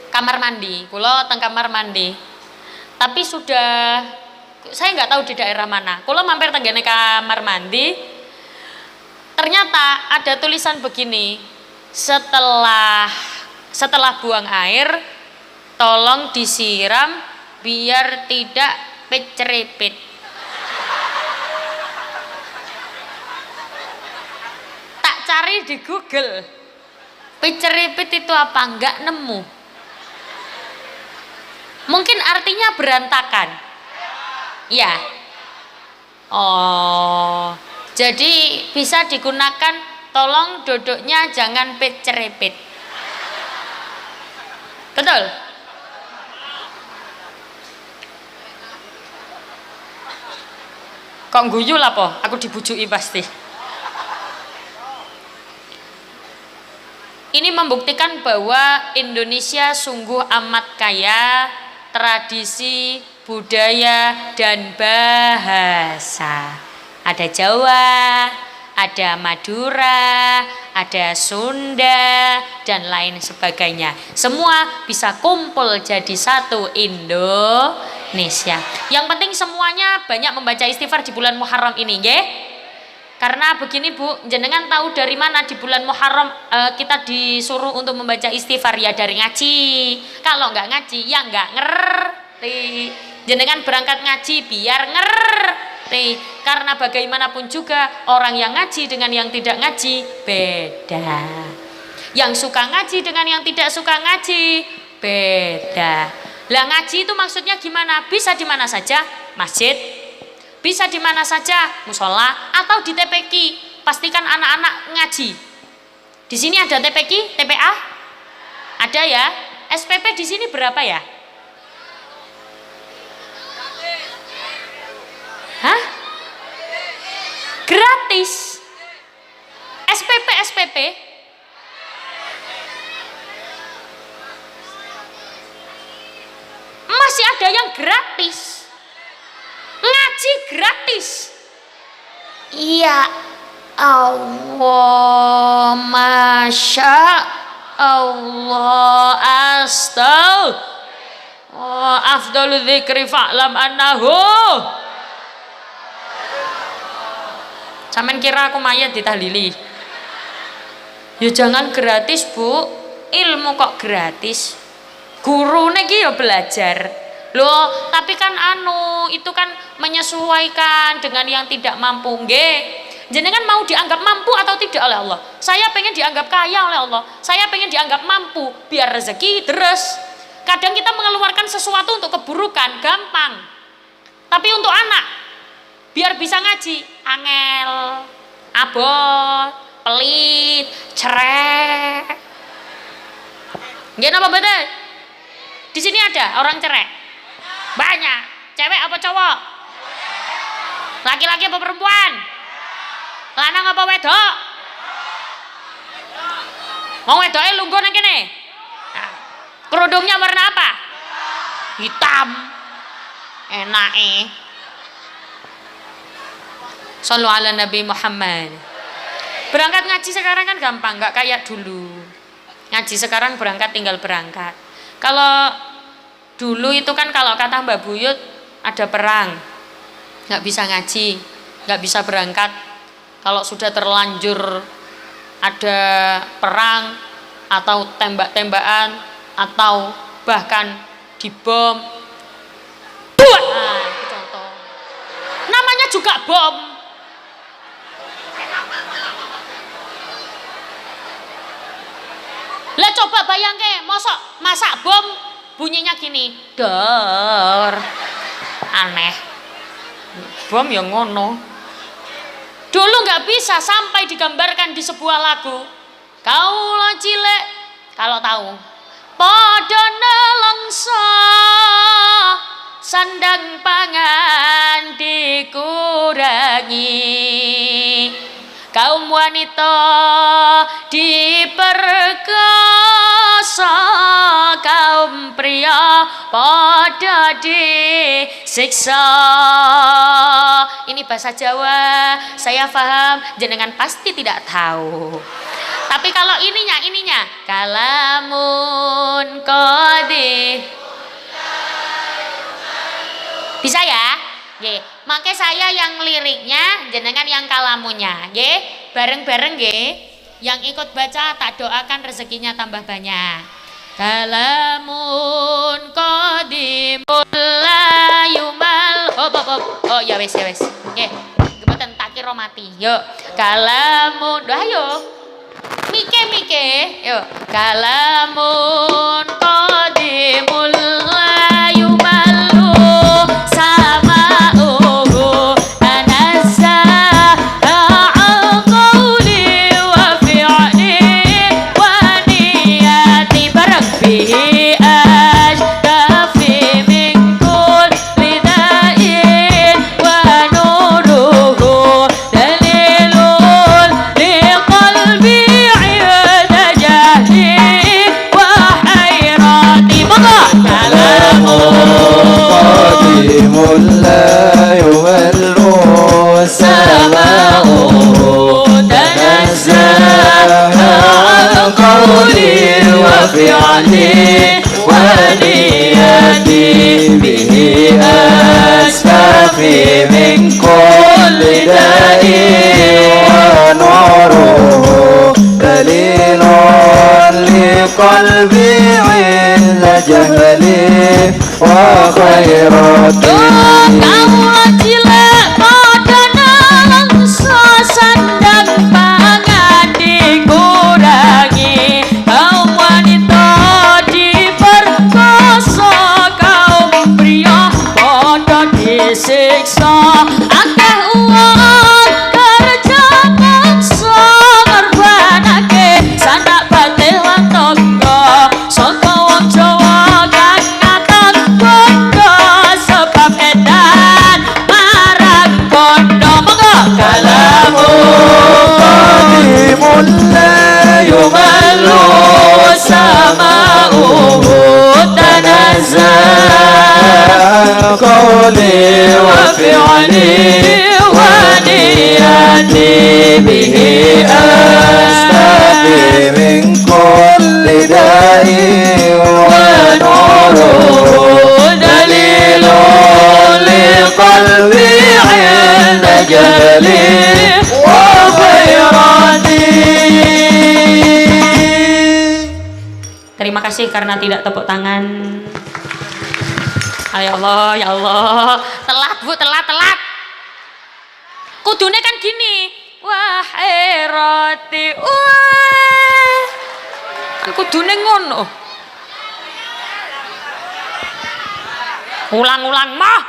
kamar mandi, kulo teng kamar mandi. Tapi sudah, saya nggak tahu di daerah mana. Kulo mampir tenggene kamar mandi, ternyata ada tulisan begini, setelah buang air, tolong disiram biar tidak pecerepit. Tak cari di Google, pecerepit itu apa? Nggak nemu. Mungkin artinya berantakan. Ya. Oh, jadi bisa digunakan, tolong duduknya jangan pecerepit. Betul? Kok guyu lah po? Aku dibujuki pasti. Ini membuktikan bahwa Indonesia sungguh amat kaya tradisi, budaya, dan bahasa. Ada Jawa, ada Madura, ada Sunda, dan lain sebagainya. Semua bisa kumpul jadi satu Indonesia. Yang penting semuanya banyak membaca istighfar di bulan Muharram ini, nggih? Karena begini Bu, jenengan tahu dari mana di bulan Muharram kita disuruh untuk membaca istighfar? Ya dari ngaji. Kalau nggak ngaji ya nggak ngerti. Jenengan berangkat ngaji biar ngerti. Karena bagaimanapun juga orang yang ngaji dengan yang tidak ngaji beda. Yang suka ngaji dengan yang tidak suka ngaji beda. Lah ngaji itu maksudnya gimana? Bisa di mana saja, masjid, bisa di mana saja, musola, atau di TPQ. Pastikan anak-anak ngaji. Di sini ada TPQ, TPA? Ada ya? SPP di sini berapa ya? Hah? Gratis. SPP masih ada yang gratis. Ngaji gratis. Iya Allah, Masya Allah, astagfirullah, afdhalu dzikri fa'lam annahu. Sampeyan kira aku mayat ditahlili? Ya jangan gratis Bu, ilmu kok gratis. Gurune iki ya belajar. Loh, tapi kan itu kan menyesuaikan dengan yang tidak mampu, nggih. Jenengan mau dianggap mampu atau tidak oleh Allah? Saya pengen dianggap kaya oleh Allah. Saya pengen dianggap mampu biar rezeki terus. Kadang kita mengeluarkan sesuatu untuk keburukan, gampang. Tapi untuk anak biar bisa ngaji, angel, abot, pelit, cerek. Nggih napa betul? Di sini ada orang cerek. Banyak. Cewek apa cowok? Laki-laki apa perempuan? Lanang apa wedok? Wong wedoke lungguh nang kene. Nah, kerudungnya warna apa? Hitam. Enake. Shallu ala Nabi Muhammad. Berangkat ngaji sekarang kan gampang, nggak kayak dulu. Ngaji sekarang berangkat tinggal berangkat. Kalau dulu itu kan kalau kata Mbak Buyut ada perang, nggak bisa ngaji, nggak bisa berangkat. Kalau sudah terlanjur ada perang atau tembak-tembakan atau bahkan dibom. Nah, itu contoh. Namanya juga bom. Lah coba bayangke, masak bom bunyinya gini, dor. Aneh. Bom yang ngono. Dulu nggak bisa sampai digambarkan di sebuah lagu. Kaulah cilek, kalau tahu. Padha nelongso sandang pangan dikurangi. Kaum wanita diperkosa, kaum pria pada disiksa. Ini bahasa Jawa, saya paham, jenengan pasti tidak tahu. Tapi kalau ininya kalamun kodi. Bisa ya? Nggih, mangke saya yang liriknya, jenengan yang kalamunya, nggih. Bareng-bareng nggih. Yang ikut baca tak doakan rezekinya tambah banyak. Kalamun qadimul la yumal. Oh ya wis. Nggih. Mboten tak kira mati. Yuk, kalamun. Ayo. Mike. Yuk, kalamun qadimul la yumal sama لا يمل سماؤه تنزه عن قولي وفعلي ونيتي به أستفي من كل داء ونوره دليل لقلبي عند جهلي وخيراتي. Kaulah cilek pada nelongso sandang pangan dikurangi. Kaum wanita diperkosa, kaum pria pada disiksa. Akeh uang kerja paksa ngorbanake sanak batil lan tangga. Saka wong Jawa kang ngaton bondo sebab edan marang bondo. Monggo kalamun qadimul la yumallu sama'uhu tanazzah qawli wa fi'li wa niyati bihi astafi min kulli da'i wa nuruhu dalilun liqalbi 'inda jahli wa khairati. Terima kasih karena tidak tepuk tangan. Ya Allah, ya Allah. Telat Bu, telat. Kudune kan gini. Wah, roti. Wah. Kudune ngono. Ulang-ulang mah.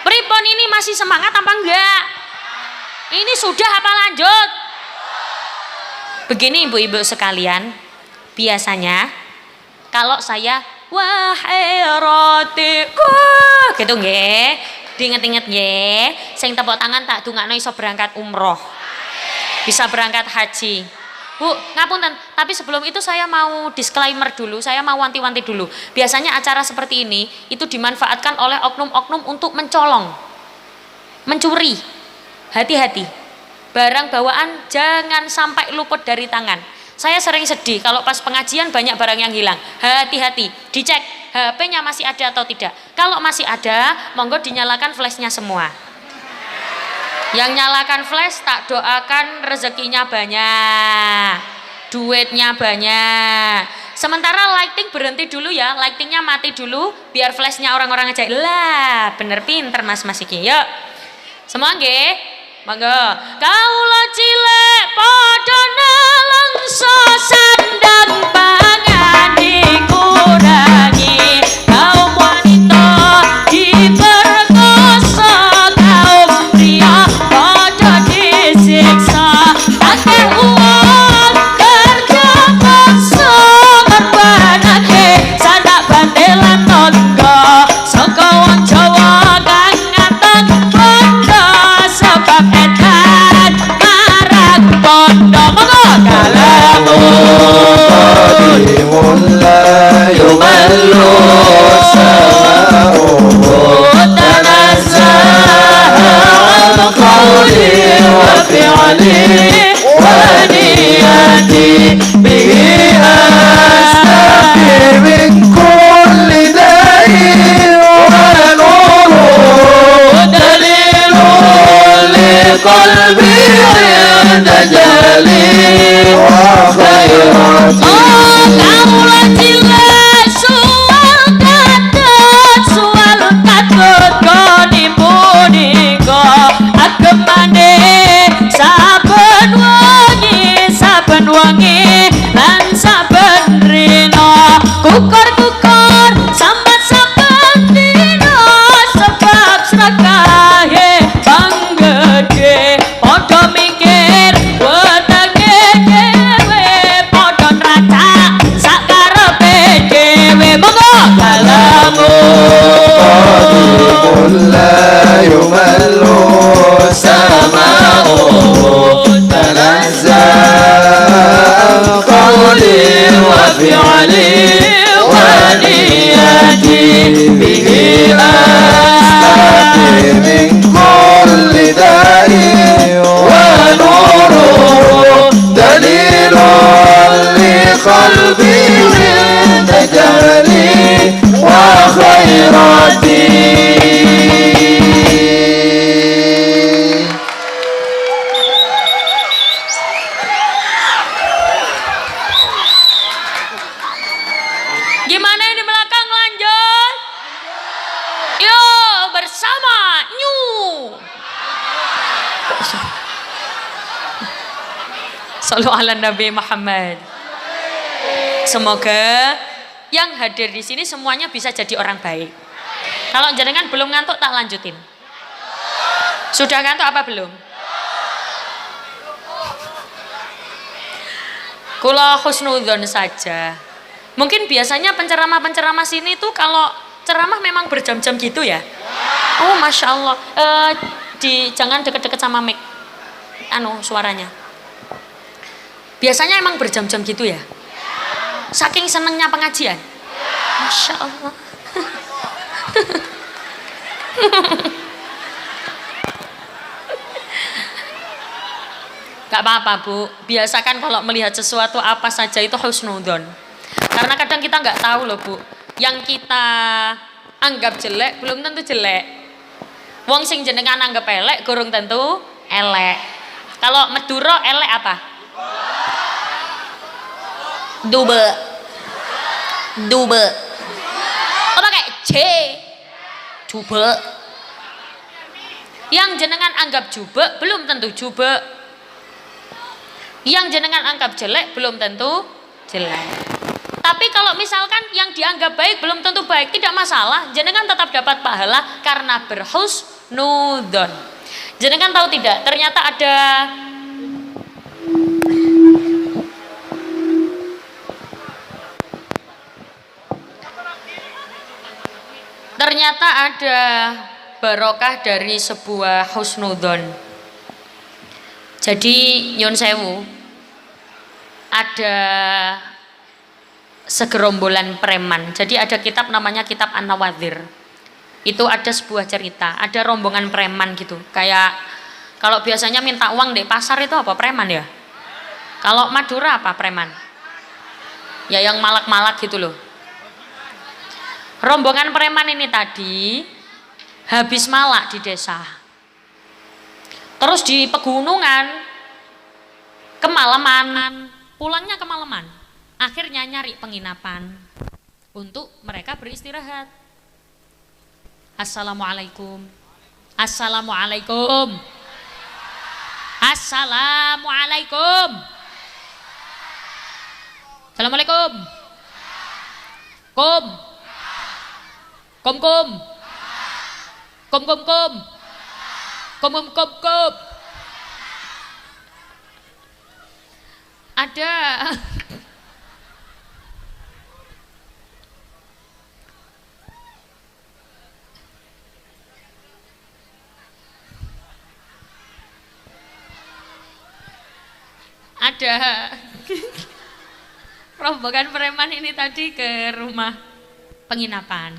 Pripun ini masih semangat apa enggak? Ini sudah apa lanjut? Begini ibu-ibu sekalian, biasanya kalau saya wahai rotiku gitu nggih, diinget-inget nggih, sing tepuk tangan tak dungakno iso berangkat umroh, bisa berangkat haji. Bu, ngapunten, tapi sebelum itu saya mau disclaimer dulu, saya mau wanti-wanti dulu. Biasanya acara seperti ini itu dimanfaatkan oleh oknum-oknum untuk mencolong, mencuri. Hati-hati, barang bawaan jangan sampai luput dari tangan. Saya sering sedih kalau pas pengajian banyak barang yang hilang. Hati-hati, dicek HP-nya masih ada atau tidak. Kalau masih ada, monggo dinyalakan flashnya semua. Yang nyalakan flash tak doakan rezekinya banyak, duitnya banyak. Sementara lighting berhenti dulu ya, lightingnya mati dulu biar flashnya orang-orang aja. Lah, bener pinter mas iki. Yuk. Semua nggih? Monggo. Kaula cilek padha nelengso sandang pangan dikurangi. Kaum wanita diperkosa, kaum pria padha disiksa. Akeh uang kerja paksa korbanake sanak bandelan tangga. Saka wong Jawa kang ngatang bondo sebab edan marang bondo. Monggo kalamu qadimun la yumallu sama'uhu tanazzaha an qawli wa fi'li wa niyati bihi astaqi min kulli da'in wa nuru dalilun liqalbi 'inda jali wa khairati. Kaula cilek suwal katut koni punika agemane saben wengi lan saben rina kukur sambat dina sebab srakahe panggede padha mikir wetenge dhewe padha nracak sakarepe dhewe. Monggo kalamu qadimun la yumallu sama'uhu tanazzaha qawli wa fi'li wa niyati bihi astaqi min kulli da'in wa nuru dalilun li qalbi 'inda jahli wa khairati. Gimana yang di belakang lanjut? Yo bersama Nyu. Sallu ala Nabi Muhammad. Semoga yang hadir di sini semuanya bisa jadi orang baik. Kalau jenengan belum ngantuk tak lanjutin. Sudah ngantuk apa belum? Kula husnudzon saja. Mungkin biasanya penceramah-penceramah sini tuh kalau ceramah memang berjam-jam gitu ya. Oh masya Allah. Jangan deket-deket sama mic. Suaranya. Biasanya emang berjam-jam gitu ya. Saking senengnya pengajian. Masya Allah. Gak apa-apa Bu, biasakan kalau melihat sesuatu apa saja itu husnudzon. Karena kadang kita nggak tahu loh Bu, yang kita anggap jelek belum tentu jelek. Wong sing jenengan anggap elek gurung tentu elek. Kalau Meduro elek apa? Dube. Apa kayak C? Jube. Yang jenengan anggap jube belum tentu jube. Yang jenengan anggap jelek belum tentu jelek. Tapi kalau misalkan yang dianggap baik belum tentu baik, tidak masalah, jenengan tetap dapat pahala karena berhusnudzon. Jenengan tahu tidak, ternyata ada barokah dari sebuah husnudzon. Jadi nyun sewu, ada segerombolan preman. Jadi ada kitab namanya kitab An-Nawadhir. Itu ada sebuah cerita, ada rombongan preman gitu. Kayak kalau biasanya minta uang di pasar itu apa preman ya? Kalau Madura apa preman? Ya yang malak-malak gitu loh. Rombongan preman ini tadi habis malak di desa. Terus di pegunungan kemalaman, pulangnya kemalaman. Akhirnya nyari penginapan untuk mereka beristirahat. Assalamualaikum. Assalamualaikum. Assalamualaikum. Assalamualaikum. Kum. Kum kum. Kum kum kum. Kum kum kum kum. Ada rombongan preman ini tadi ke rumah penginapan.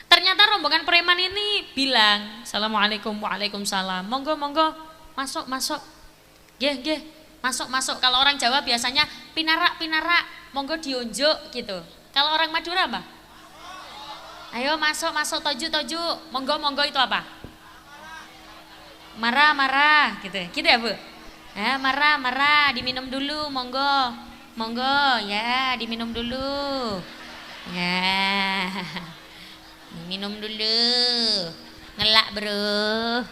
Ternyata rombongan preman ini bilang, Assalamualaikum, waalaikumsalam, monggo monggo, masuk masuk, nggih masuk masuk. Kalau orang Jawa biasanya pinarak pinarak, monggo diunjuk gitu. Kalau orang Madura apa? Ayo masuk masuk, toju toju, monggo monggo itu apa? Marah marah gitu ya Bu? Marah marah, diminum dulu, monggo monggo ya, diminum dulu ya. Minum dulu, ngelak bro.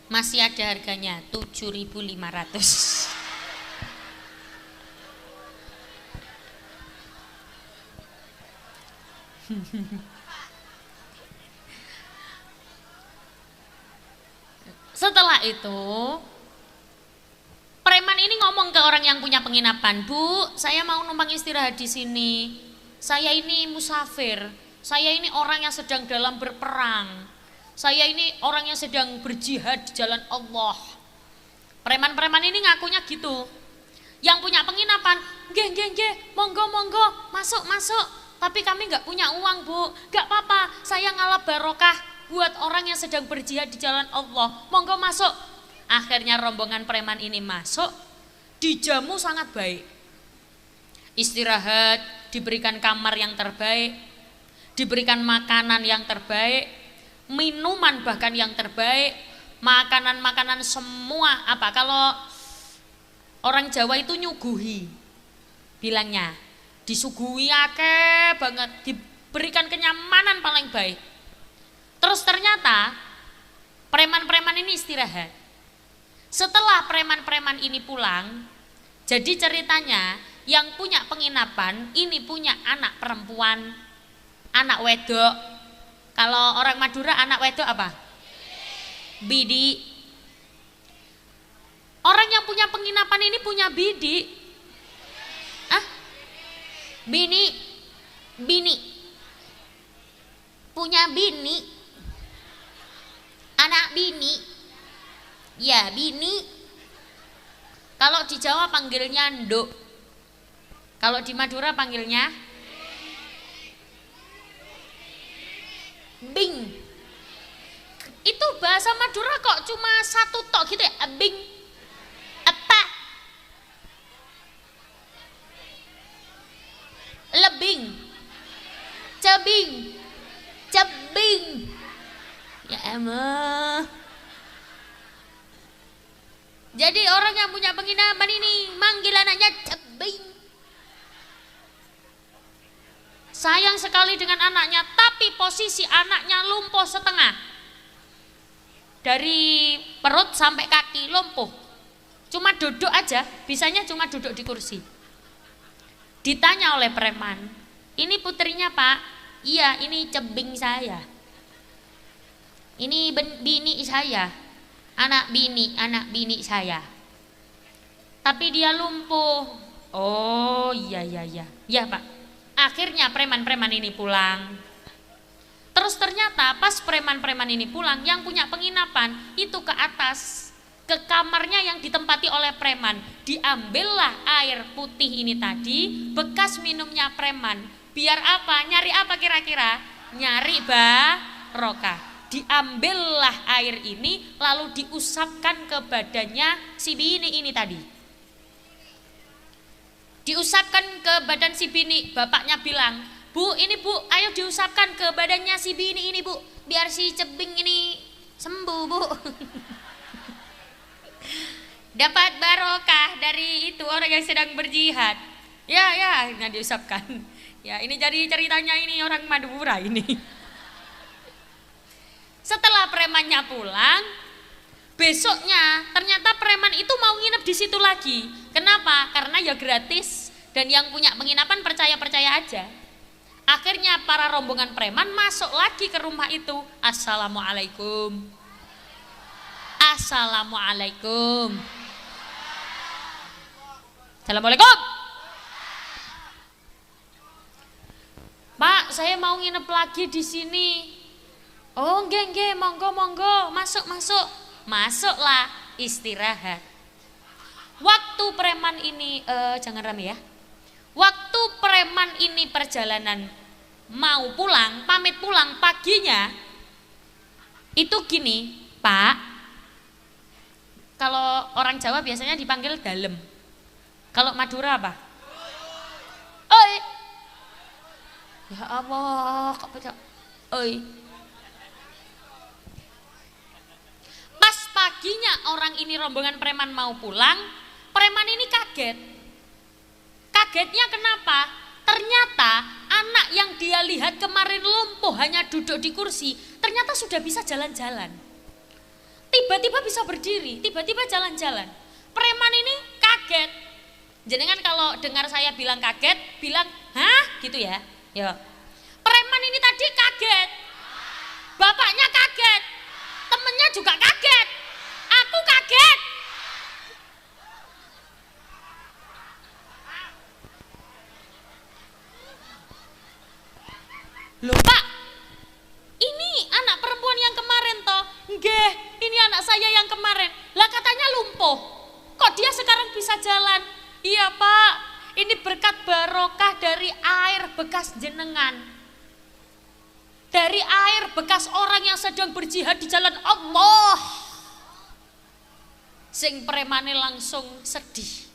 Masih ada harganya 7.500. Setelah itu preman ini ngomong ke orang yang punya penginapan, Bu, saya mau numpang istirahat di sini. Saya ini musafir. Saya ini orang yang sedang dalam berperang. Saya ini orang yang sedang berjihad di jalan Allah. Preman-preman ini ngakunya gitu. Yang punya penginapan, nggih, monggo, masuk. Tapi kami nggak punya uang, Bu. Nggak apa-apa, saya ngalap barokah buat orang yang sedang berjihad di jalan Allah. Monggo masuk. Akhirnya rombongan preman ini masuk, dijamu sangat baik. Istirahat, diberikan kamar yang terbaik, diberikan makanan yang terbaik, minuman bahkan yang terbaik, makanan-makanan semua apa. Kalau orang Jawa itu nyuguhi, bilangnya disuguhi akeh banget, diberikan kenyamanan paling baik. Terus ternyata preman-preman ini istirahat. Setelah preman-preman ini pulang, jadi ceritanya yang punya penginapan ini punya anak perempuan, anak wedok. Kalau orang Madura anak wedok apa? Bidi. Orang yang punya penginapan ini punya bidi. Bini punya bini, anak bini ya, bini. Kalau di Jawa panggilnya nduk, kalau di Madura panggilnya bing. Itu bahasa Madura kok cuma satu tok gitu ya, bing. Apa? Lebing, cebing, ya emang. Jadi orang yang punya penginapan ini manggil anaknya cebing. Sayang sekali dengan anaknya, tapi posisi anaknya lumpuh setengah, dari perut sampai kaki lumpuh. Cuma duduk aja, bisanya cuma duduk di kursi. Ditanya oleh preman, ini putrinya Pak? Iya, ini cebing saya. Ini bini saya, anak bini saya. Tapi dia lumpuh. Oh iya, ya Pak. Akhirnya preman-preman ini pulang. Terus ternyata pas preman-preman ini pulang, yang punya penginapan itu ke atas, ke kamarnya yang ditempati oleh preman. Diambillah air putih ini tadi, bekas minumnya preman. Biar apa? Nyari apa kira-kira? Nyari barokah. diambillah air ini lalu diusapkan ke badannya si bini ini tadi. Diusapkan ke badan si bini, bapaknya bilang, "Bu, ini Bu, ayo diusapkan ke badannya si bini ini Bu, biar si cebing ini sembuh Bu." Dapat barokah dari itu orang yang sedang berjihad. Ya, akhirnya diusapkan. Ya, ini jadi ceritanya ini orang Madura ini. Setelah premannya pulang, besoknya ternyata preman itu mau nginep di situ lagi. Kenapa? Karena ya gratis dan yang punya penginapan percaya-percaya aja. Akhirnya para rombongan preman masuk lagi ke rumah itu. Assalamualaikum. Assalamualaikum. Assalamualaikum. Pak, saya mau nginep lagi di sini. Oh, nggih, monggo, masuk. Masuklah, istirahat. Waktu preman ini, jangan rame ya. Waktu preman ini perjalanan mau pulang, pamit pulang paginya, itu gini, Pak. Kalau orang Jawa biasanya dipanggil dalem. Kalau Madura apa? Oi. Ya Allah, kok baca oi. Pas paginya orang ini rombongan preman mau pulang, preman ini kaget. Kagetnya kenapa? Ternyata anak yang dia lihat kemarin lumpuh hanya duduk di kursi, ternyata sudah bisa jalan-jalan. Tiba-tiba bisa berdiri, tiba-tiba jalan-jalan. Preman ini kaget. Jenengan kalau dengar saya bilang kaget, bilang, "Hah?" gitu ya. Ya. Preman ini tadi kaget. Bapaknya kaget. Temennya juga kaget. Aku kaget. Loh Pak, ini anak perempuan yang kemarin toh? Nggih, ini anak saya yang kemarin. Lah katanya lumpuh. Kok dia sekarang bisa jalan? Iya Pak, ini berkat barokah dari air bekas jenengan. Dari air bekas orang yang sedang berjihad di jalan Allah. Sing premane langsung sedih.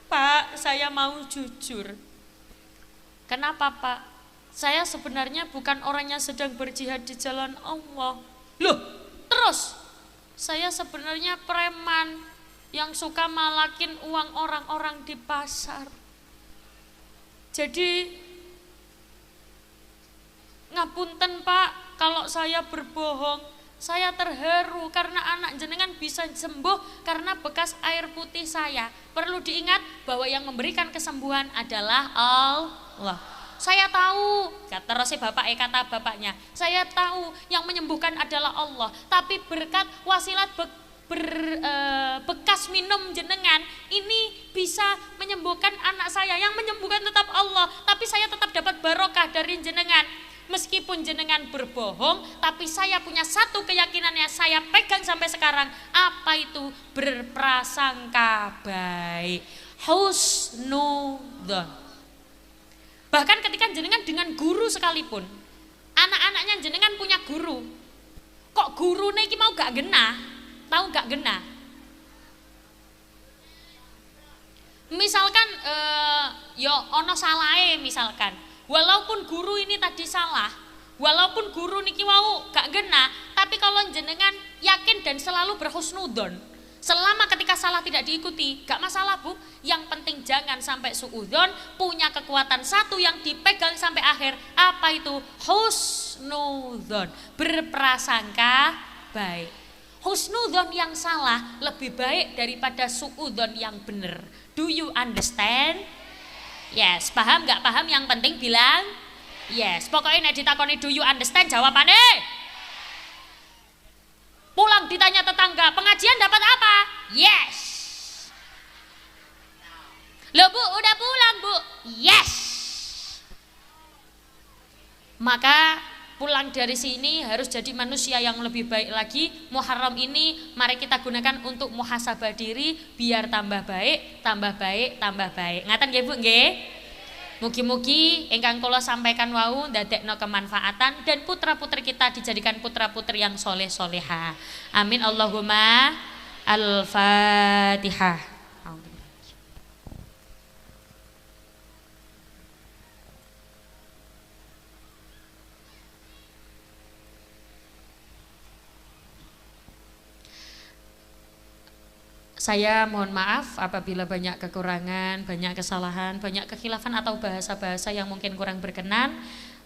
Pak, saya mau jujur. Kenapa Pak? Saya sebenarnya bukan orang yang sedang berjihad di jalan Allah. Loh, terus? Saya sebenarnya preman yang suka malakin uang orang-orang di pasar. Jadi, ngapunten Pak, kalau saya berbohong. Saya terharu karena anak jenengan bisa sembuh karena bekas air putih saya. Perlu diingat bahwa yang memberikan kesembuhan adalah Allah. Saya tahu, kata bapaknya, saya tahu yang menyembuhkan adalah Allah. Tapi berkat wasilat bekas minum jenengan ini bisa menyembuhkan anak saya. Yang menyembuhkan tetap Allah, tapi saya tetap dapat barokah dari jenengan. Meskipun jenengan berbohong, tapi saya punya satu keyakinan yang saya pegang sampai sekarang. Apa itu? Berprasangka baik. Husnudzon. Bahkan ketika jenengan dengan guru sekalipun, anak-anaknya jenengan punya guru. Kok guru iki mau gak genah? Tahu gak genah? Misalkan ono salahe misalkan. Walaupun guru ini tadi salah, walaupun guru niki wau gak genah, tapi kalau jenengan yakin dan selalu berhusnudzon, selama ketika salah tidak diikuti, gak masalah Bu. Yang penting jangan sampai suudzon, punya kekuatan satu yang dipegang sampai akhir. Apa itu? Husnudzon, berprasangka baik. Husnudzon yang salah lebih baik daripada suudzon yang benar. Do you understand? Yes, paham gak paham yang penting bilang yes. Pokoknya nek ditakoni do you understand jawabannya. Pulang ditanya tetangga, pengajian dapat apa? Yes. Loh Bu, udah pulang Bu? Yes. Maka pulang dari sini harus jadi manusia yang lebih baik lagi. Muharram ini mari kita gunakan untuk muhasabah diri biar tambah baik, tambah baik, tambah baik. Ngaten nggih Bu nggih? Mugi-mugi ingkang kula sampaikan wau ndadekno kemanfaatan dan putra-putri kita dijadikan putra-putri yang soleh-soleha. Amin Allahumma. Al-Fatihah. Saya mohon maaf apabila banyak kekurangan, banyak kesalahan, banyak kekhilafan atau bahasa-bahasa yang mungkin kurang berkenan.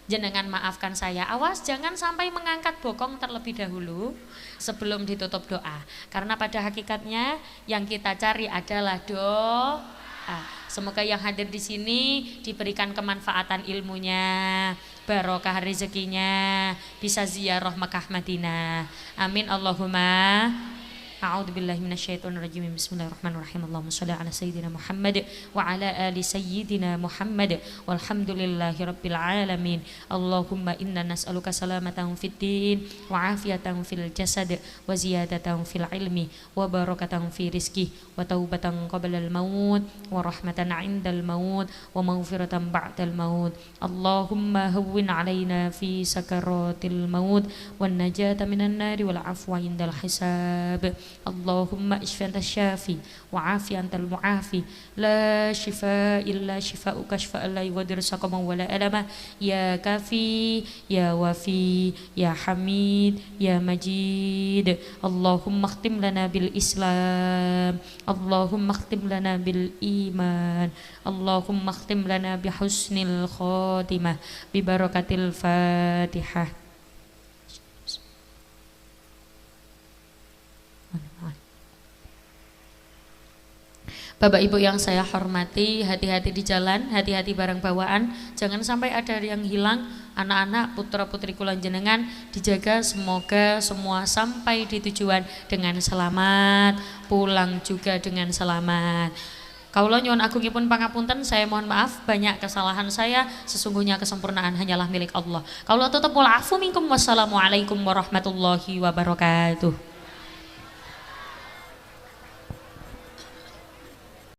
Jenengan maafkan saya. Awas jangan sampai mengangkat bokong terlebih dahulu sebelum ditutup doa. Karena pada hakikatnya yang kita cari adalah doa. Semoga yang hadir di sini diberikan kemanfaatan ilmunya, barokah rezekinya, bisa ziarah Mekah Madinah. Amin Allahumma. A'udzu billahi minasyaitonir rajim. Bismillahirrahmanirrahim. Allahumma shalli ala sayyidina Muhammad wa ala ali sayyidina Muhammad walhamdulillahi rabbil alamin. Allahumma inna nas'aluka salamatan fid din wa afiyatan fil jasad wa ziyadatan fil ilmi wa barakatan fi rizqi wa taubatan qabla al maut wa rahmatan 'indal maut wa maghfiratan ba'dal maut. Allahumma hawwin 'alaina fi sakaratil maut wan najata minan nari wal afwa 'indal hisab. Allahumma ishfi anta syafi wa afi antal muafi la shifa illa shifauka shifaan la yughadiru saqaman wala alama ya kafi ya wafi ya hamid ya majid. Allahumma khtim lana bil islam, Allahumma khtim lana bil iman, Allahumma khtim lana bi husnil khatimah bi barakatil Fatihah. Bapak Ibu yang saya hormati, hati-hati di jalan, hati-hati barang bawaan, jangan sampai ada yang hilang. Anak-anak putra-putri kula jenengan dijaga, semoga semua sampai di tujuan dengan selamat, pulang juga dengan selamat. Kaula nyuwun agungipun pangapunten, saya mohon maaf banyak kesalahan saya, sesungguhnya kesempurnaan hanyalah milik Allah. Kaula tutup wal afu minkum, wassalamualaikum warahmatullahi wabarakatuh.